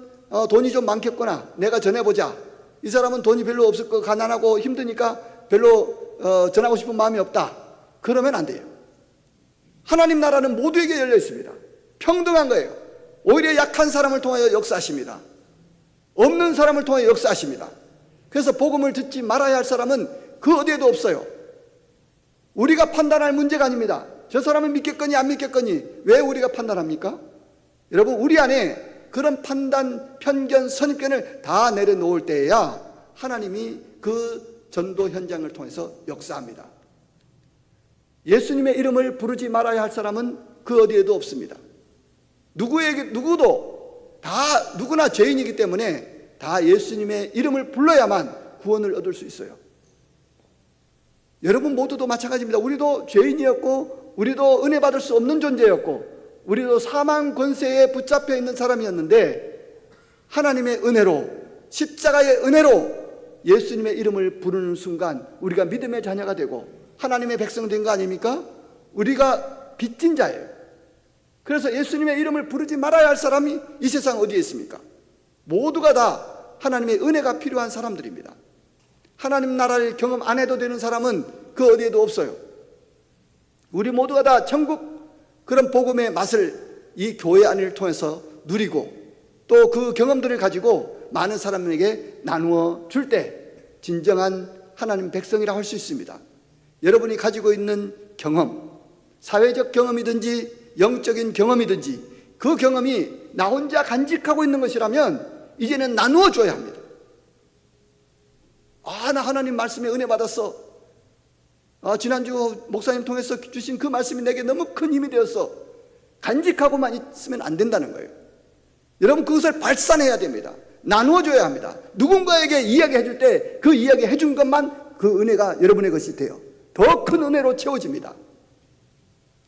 돈이 좀 많겠구나. 내가 전해보자. 이 사람은 돈이 별로 없을 거 가난하고 힘드니까 별로 전하고 싶은 마음이 없다. 그러면 안 돼요. 하나님 나라는 모두에게 열려 있습니다. 평등한 거예요. 오히려 약한 사람을 통하여 역사하십니다. 없는 사람을 통하여 역사하십니다. 그래서 복음을 듣지 말아야 할 사람은 그 어디에도 없어요. 우리가 판단할 문제가 아닙니다. 저 사람은 믿겠거니 안 믿겠거니 왜 우리가 판단합니까? 여러분 우리 안에 그런 판단, 편견, 선입견을 다 내려놓을 때에야 하나님이 그 전도 현장을 통해서 역사합니다. 예수님의 이름을 부르지 말아야 할 사람은 그 어디에도 없습니다. 누구나 죄인이기 때문에 다 예수님의 이름을 불러야만 구원을 얻을 수 있어요. 여러분 모두도 마찬가지입니다. 우리도 죄인이었고 우리도 은혜 받을 수 없는 존재였고 우리도 사망 권세에 붙잡혀 있는 사람이었는데 하나님의 은혜로 십자가의 은혜로 예수님의 이름을 부르는 순간 우리가 믿음의 자녀가 되고 하나님의 백성 된 거 아닙니까? 우리가 빚진 자예요. 그래서 예수님의 이름을 부르지 말아야 할 사람이 이 세상 어디에 있습니까? 모두가 다 하나님의 은혜가 필요한 사람들입니다. 하나님 나라를 경험 안 해도 되는 사람은 그 어디에도 없어요. 우리 모두가 다 천국 그런 복음의 맛을 이 교회 안을 통해서 누리고 또 그 경험들을 가지고 많은 사람에게 나누어 줄 때 진정한 하나님 백성이라 할 수 있습니다. 여러분이 가지고 있는 경험, 사회적 경험이든지 영적인 경험이든지 그 경험이 나 혼자 간직하고 있는 것이라면 이제는 나누어 줘야 합니다. 나 하나님 말씀에 은혜 받았어. 지난주 목사님 통해서 주신 그 말씀이 내게 너무 큰 힘이 되었어. 간직하고만 있으면 안 된다는 거예요. 여러분, 그것을 발산해야 됩니다. 나누어 줘야 합니다. 누군가에게 이야기해 줄 때 그 이야기 해준 것만 그 은혜가 여러분의 것이 돼요. 더 큰 은혜로 채워집니다.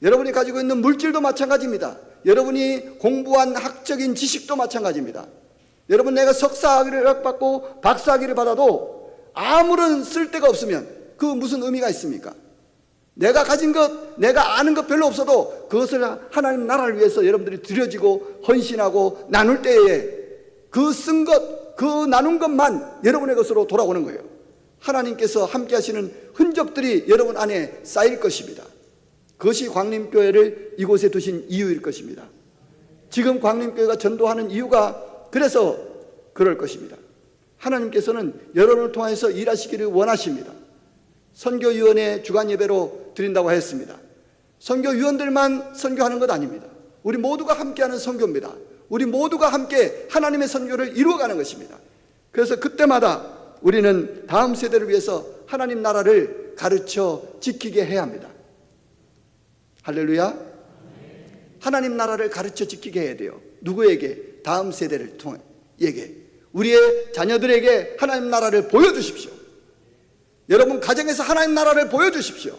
여러분이 가지고 있는 물질도 마찬가지입니다. 여러분이 공부한 학적인 지식도 마찬가지입니다. 여러분, 내가 석사학위를 받고 박사학위를 받아도 아무런 쓸데가 없으면 그 무슨 의미가 있습니까? 내가 가진 것, 내가 아는 것 별로 없어도 그것을 하나님 나라를 위해서 여러분들이 드려지고 헌신하고 나눌 때에 그 쓴 것, 그 나눈 것만 여러분의 것으로 돌아오는 거예요. 하나님께서 함께 하시는 흔적들이 여러분 안에 쌓일 것입니다. 그것이 광림교회를 이곳에 두신 이유일 것입니다. 지금 광림교회가 전도하는 이유가 그래서 그럴 것입니다. 하나님께서는 여러분을 통해서 일하시기를 원하십니다. 선교위원회 주간 예배로 드린다고 했습니다. 선교위원들만 선교하는 것 아닙니다. 우리 모두가 함께하는 선교입니다. 우리 모두가 함께 하나님의 선교를 이루어가는 것입니다. 그래서 그때마다 우리는 다음 세대를 위해서 하나님 나라를 가르쳐 지키게 해야 합니다. 할렐루야. 하나님 나라를 가르쳐 지키게 해야 돼요. 누구에게? 다음 세대를 통해에게, 우리의 자녀들에게 하나님 나라를 보여주십시오. 여러분 가정에서 하나님 나라를 보여주십시오.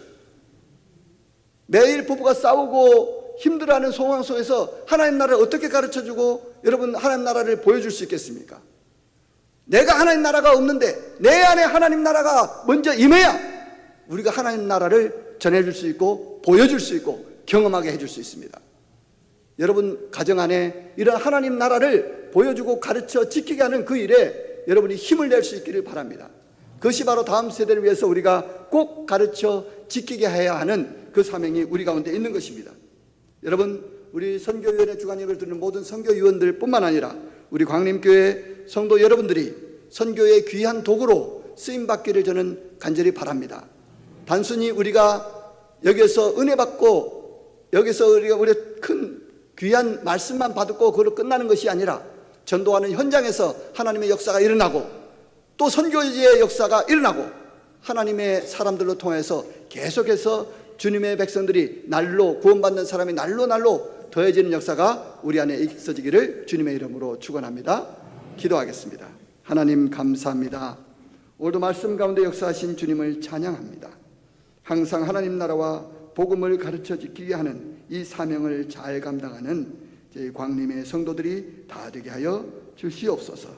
매일 부부가 싸우고 힘들어하는 상황 속에서 하나님 나라를 어떻게 가르쳐주고 여러분 하나님 나라를 보여줄 수 있겠습니까? 내가 하나님 나라가 없는데 내 안에 하나님 나라가 먼저 임해야 우리가 하나님 나라를 전해줄 수 있고 보여줄 수 있고 경험하게 해줄 수 있습니다. 여러분 가정 안에 이런 하나님 나라를 보여주고 가르쳐 지키게 하는 그 일에 여러분이 힘을 낼 수 있기를 바랍니다. 그것이 바로 다음 세대를 위해서 우리가 꼭 가르쳐 지키게 해야 하는 그 사명이 우리 가운데 있는 것입니다. 여러분, 우리 선교위원회 주간 예배를 드리는 모든 선교위원들 뿐만 아니라 우리 광림교회 성도 여러분들이 선교의 귀한 도구로 쓰임받기를 저는 간절히 바랍니다. 단순히 우리가 여기서 은혜 받고 여기서 우리가 큰 귀한 말씀만 받고 그걸로 끝나는 것이 아니라 전도하는 현장에서 하나님의 역사가 일어나고 또 선교지의 역사가 일어나고 하나님의 사람들로 통해서 계속해서 주님의 백성들이 날로 구원받는 사람이 날로 더해지는 역사가 우리 안에 있어지기를 주님의 이름으로 축원합니다. 기도하겠습니다. 하나님 감사합니다. 오늘도 말씀 가운데 역사하신 주님을 찬양합니다. 항상 하나님 나라와 복음을 가르쳐 지키게 하는 이 사명을 잘 감당하는 저희 광림의 성도들이 다 되게 하여 주시옵소서.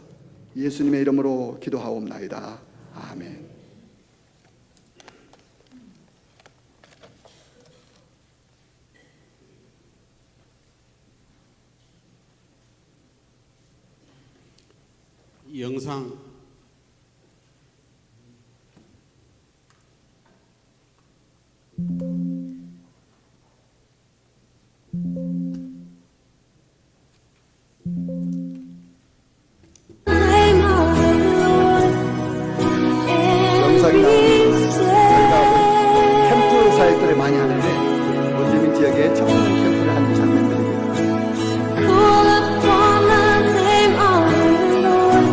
예수님의 이름으로 기도하옵나이다. 아멘. 영상 영상이 나오는 저희가 캠프 사역들을 많이 하는데 원주민 지역에 청소년 캠프를 하는 장면들입니다. Call upon the name of the Lord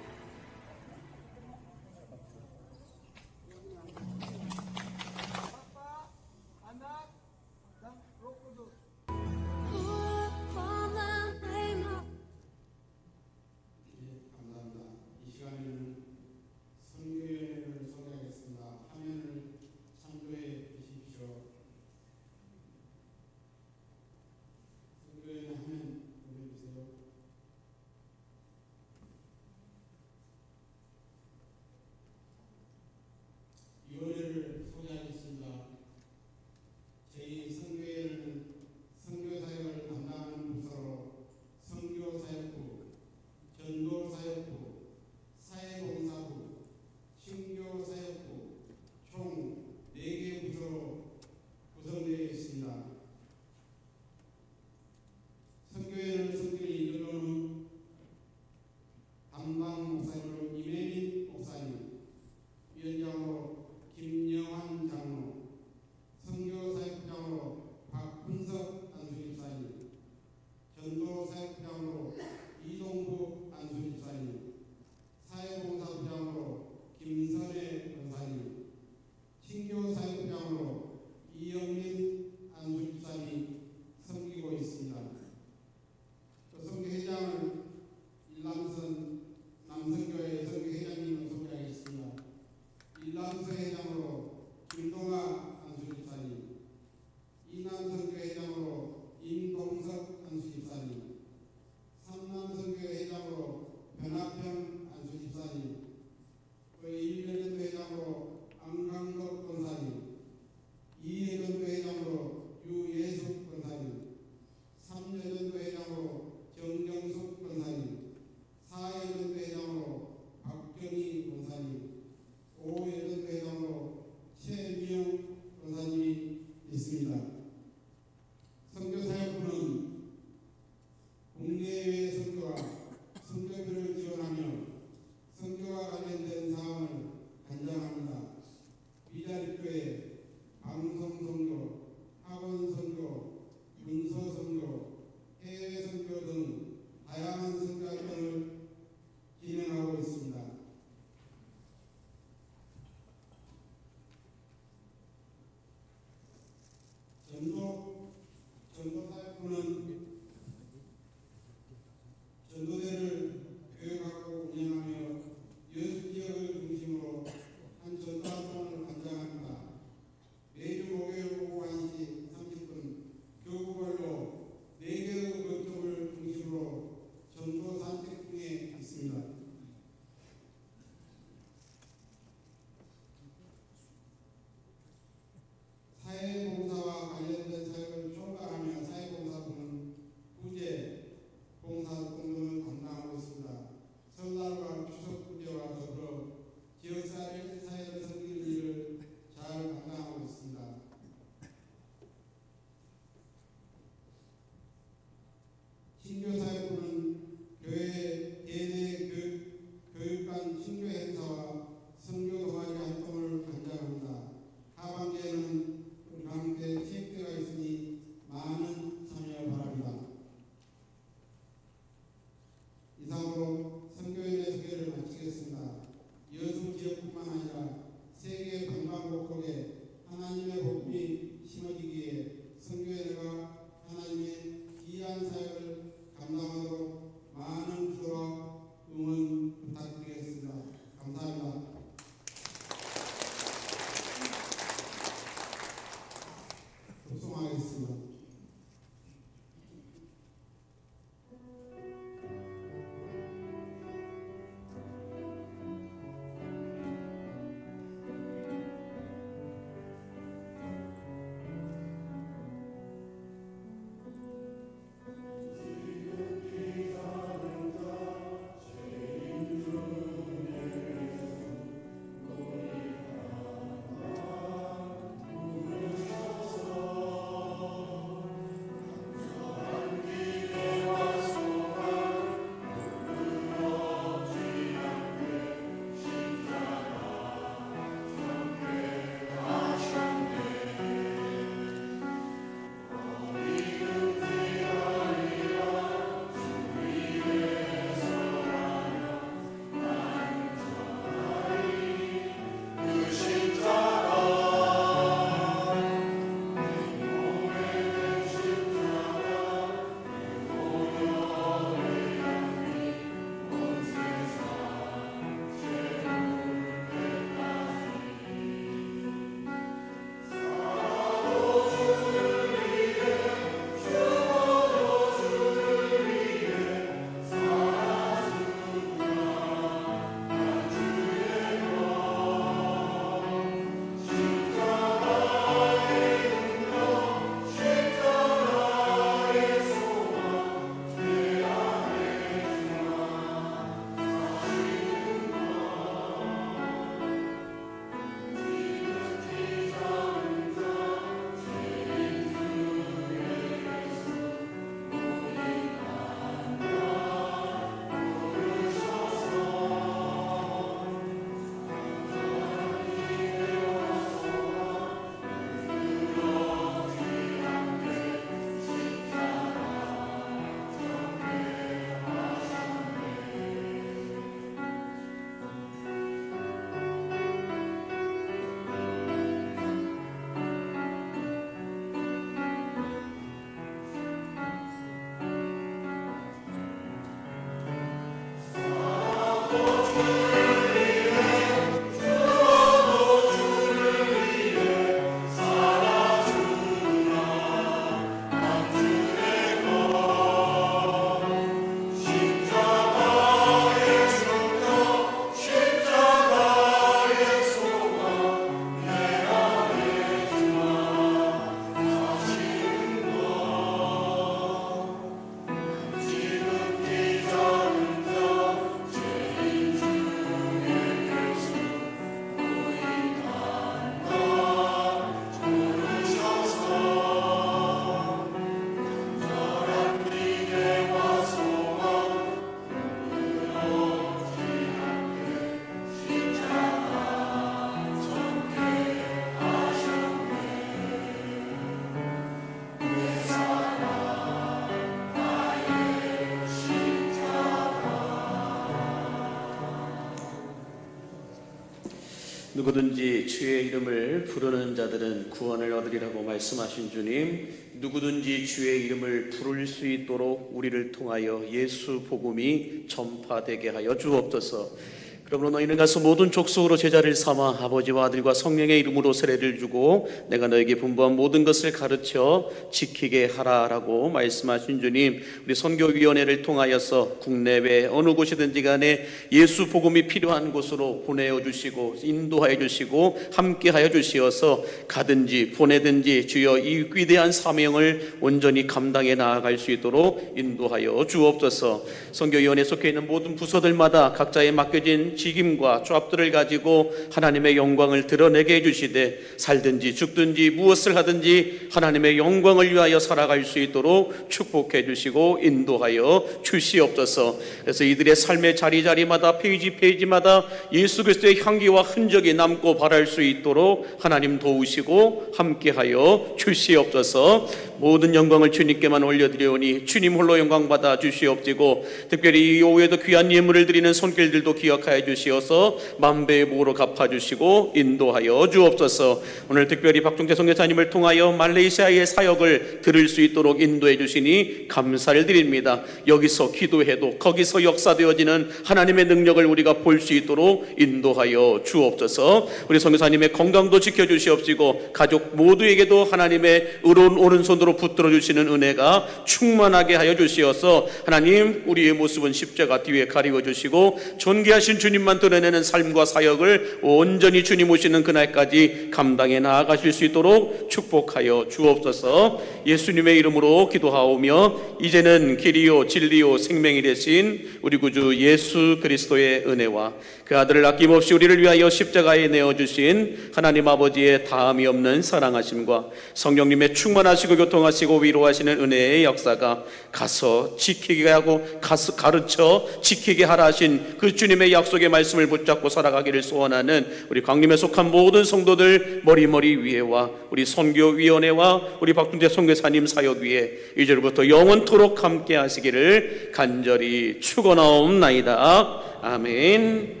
누구든지 주의 이름을 부르는 자들은 구원을 얻으리라고 말씀하신 주님, 누구든지 주의 이름을 부를 수 있도록 우리를 통하여 예수 복음이 전파되게 하여 주옵소서. 그러므로 너희는 가서 모든 족속으로 제자를 삼아 아버지와 아들과 성령의 이름으로 세례를 주고 내가 너에게 분부한 모든 것을 가르쳐 지키게 하라라고 말씀하신 주님, 우리 선교위원회를 통하여서 국내외 어느 곳이든지 간에 예수 복음이 필요한 곳으로 보내어 주시고 인도하여 주시고 함께하여 주시어서 가든지 보내든지 주여 이 위대한 사명을 온전히 감당해 나아갈 수 있도록 인도하여 주옵소서. 선교위원회에 속해 있는 모든 부서들마다 각자의 맡겨진 직임과 조합들을 가지고 하나님의 영광을 드러내게 해주시되 살든지 죽든지 무엇을 하든지 하나님의 영광을 위하여 살아갈 수 있도록 축복해 주시고 인도하여 주시옵소서. 그래서 이들의 삶의 자리자리마다 페이지마다 예수 그리스도의 향기와 흔적이 남고 바랄 수 있도록 하나님 도우시고 함께하여 주시옵소서. 모든 영광을 주님께만 올려드리오니 주님 홀로 영광 받아 주시옵시고, 특별히 이 오후에도 귀한 예물을 드리는 손길들도 기억하여 주시어서 만배의 복으로 갚아주시고 인도하여 주옵소서. 오늘 특별히 박종태 선교사님을 통하여 말레이시아의 사역을 들을 수 있도록 인도해 주시니 감사를 드립니다. 여기서 기도해도 거기서 역사되어지는 하나님의 능력을 우리가 볼 수 있도록 인도하여 주옵소서. 우리 선교사님의 건강도 지켜주시옵시고 가족 모두에게도 하나님의 의로운 오른손으로 붙들어 주시는 은혜가 충만하게 하여 주시어서 하나님, 우리의 모습은 십자가 뒤에 가리워 주시고 존귀하신 주님만 드러내는 삶과 사역을 온전히 주님 오시는 그날까지 감당해 나아가실 수 있도록 축복하여 주옵소서. 예수님의 이름으로 기도하오며 이제는 길이요 진리요 생명이 되신 우리 구주 예수 그리스도의 은혜와 그 아들을 아낌없이 우리를 위하여 십자가에 내어주신 하나님 아버지의 다함이 없는 사랑하심과 성령님의 충만하시고 교통하시고 위로하시는 은혜의 역사가 가서 지키게 하고 가서 가르쳐 지키게 하라 하신 그 주님의 약속의 말씀을 붙잡고 살아가기를 소원하는 우리 광림에 속한 모든 성도들 머리머리 위에와 우리 선교위원회와 우리 박준태 선교사님 사역 위에 이제로부터 영원토록 함께 하시기를 간절히 축원하옵나이다. 아멘.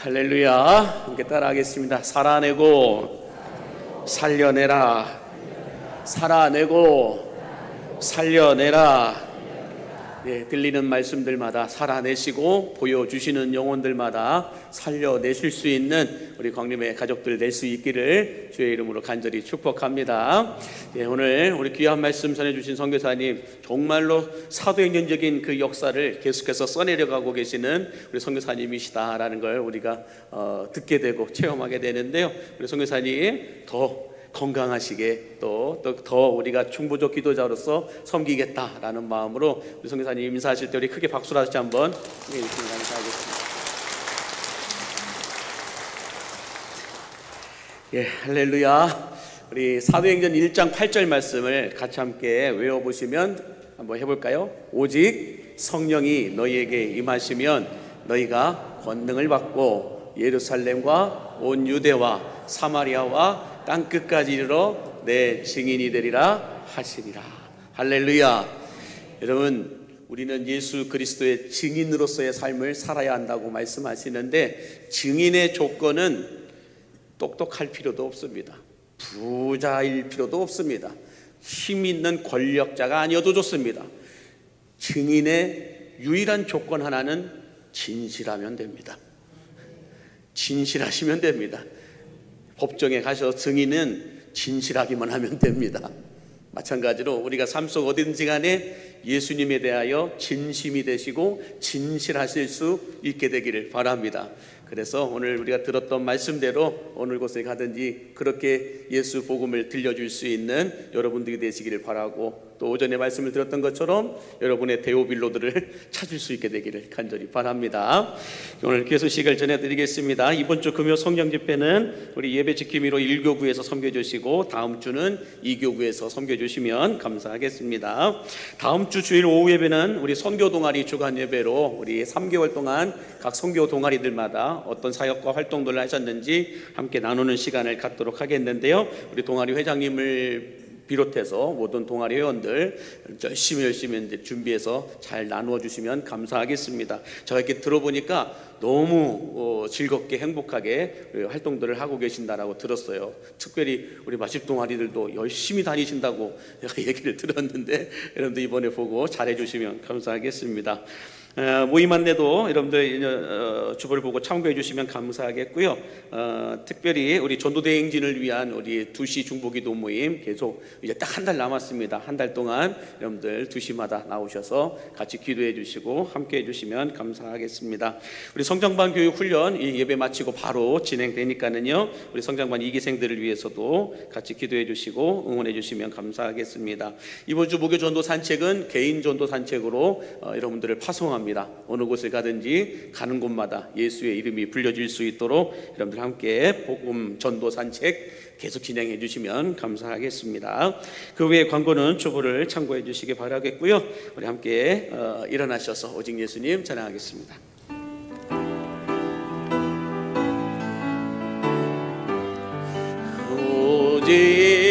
할렐루야. 함께 따라하겠습니다. 살아내고 살려내라. 살아내고 살려내라. 네, 들리는 말씀들마다 살아내시고 보여주시는 영혼들마다 살려내실 수 있는 우리 광림의 가족들 될 수 있기를 주의 이름으로 간절히 축복합니다. 네, 오늘 우리 귀한 말씀 전해주신 선교사님, 정말로 사도행전적인 그 역사를 계속해서 써내려가고 계시는 우리 선교사님이시다라는 걸 우리가 듣게 되고 체험하게 되는데요. 우리 선교사님 더 건강하시게 또 더 우리가 중보적 기도자로서 섬기겠다라는 마음으로 우리 선교사님 인사하실 때 우리 크게 박수로 다시 한번 감사하겠습니다. 예, 할렐루야. 우리 사도행전 1장 8절 말씀을 같이 함께 외워보시면 한번 해볼까요? 오직 성령이 너희에게 임하시면 너희가 권능을 받고 예루살렘과 온 유대와 사마리아와 땅끝까지 이르러 내 증인이 되리라 하시니라. 할렐루야. 여러분, 우리는 예수 그리스도의 증인으로서의 삶을 살아야 한다고 말씀하시는데, 증인의 조건은 똑똑할 필요도 없습니다. 부자일 필요도 없습니다. 힘 있는 권력자가 아니어도 좋습니다. 증인의 유일한 조건 하나는 진실하면 됩니다. 진실하시면 됩니다. 법정에 가셔서 증인은 진실하기만 하면 됩니다. 마찬가지로 우리가 삶 속 어디든지 간에 예수님에 대하여 진심이 되시고 진실하실 수 있게 되기를 바랍니다. 그래서 오늘 우리가 들었던 말씀대로 어느 곳에 가든지 그렇게 예수 복음을 들려줄 수 있는 여러분들이 되시기를 바라고, 또 오전에 말씀을 드렸던 것처럼 여러분의 데오빌로들을 찾을 수 있게 되기를 간절히 바랍니다. 오늘 개소식을 전해드리겠습니다. 이번 주 금요 성령 집회는 우리 예배 지킴이로 1교구에서 섬겨주시고 다음 주는 2교구에서 섬겨주시면 감사하겠습니다. 다음 주 주일 오후 예배는 우리 선교 동아리 주간 예배로 우리 3개월 동안 각 선교 동아리들마다 어떤 사역과 활동들을 하셨는지 함께 나누는 시간을 갖도록 하겠는데요. 우리 동아리 회장님을 비롯해서 모든 동아리 회원들 열심히 이제 준비해서 잘 나누어 주시면 감사하겠습니다. 제가 이렇게 들어보니까 너무 즐겁게 행복하게 활동들을 하고 계신다라고 들었어요. 특별히 우리 마실 동아리들도 열심히 다니신다고 얘기를 들었는데 여러분들 이번에 보고 잘해 주시면 감사하겠습니다. 모임 안내도 여러분들 주보를 보고 참고해 주시면 감사하겠고요. 특별히 우리 전도대행진을 위한 우리 2시 중보기도 모임 계속 이제 딱 한 달 남았습니다. 한 달 동안 여러분들 2시마다 나오셔서 같이 기도해 주시고 함께 해 주시면 감사하겠습니다. 우리 성장반 교육 훈련 이 예배 마치고 바로 진행되니까는요, 우리 성장반 2기생들을 위해서도 같이 기도해 주시고 응원해 주시면 감사하겠습니다. 이번 주 목요 전도 산책은 개인 전도 산책으로 여러분들을 파송합니다. 어느 곳을 가든지 가는 곳마다 예수의 이름이 불려질 수 있도록 여러분들 함께 복음 전도 산책 계속 진행해 주시면 감사하겠습니다. 그 외에 광고는 주보를 참고해 주시기 바라겠고요. 우리 함께 일어나셔서 오직 예수님 찬양하겠습니다. 오직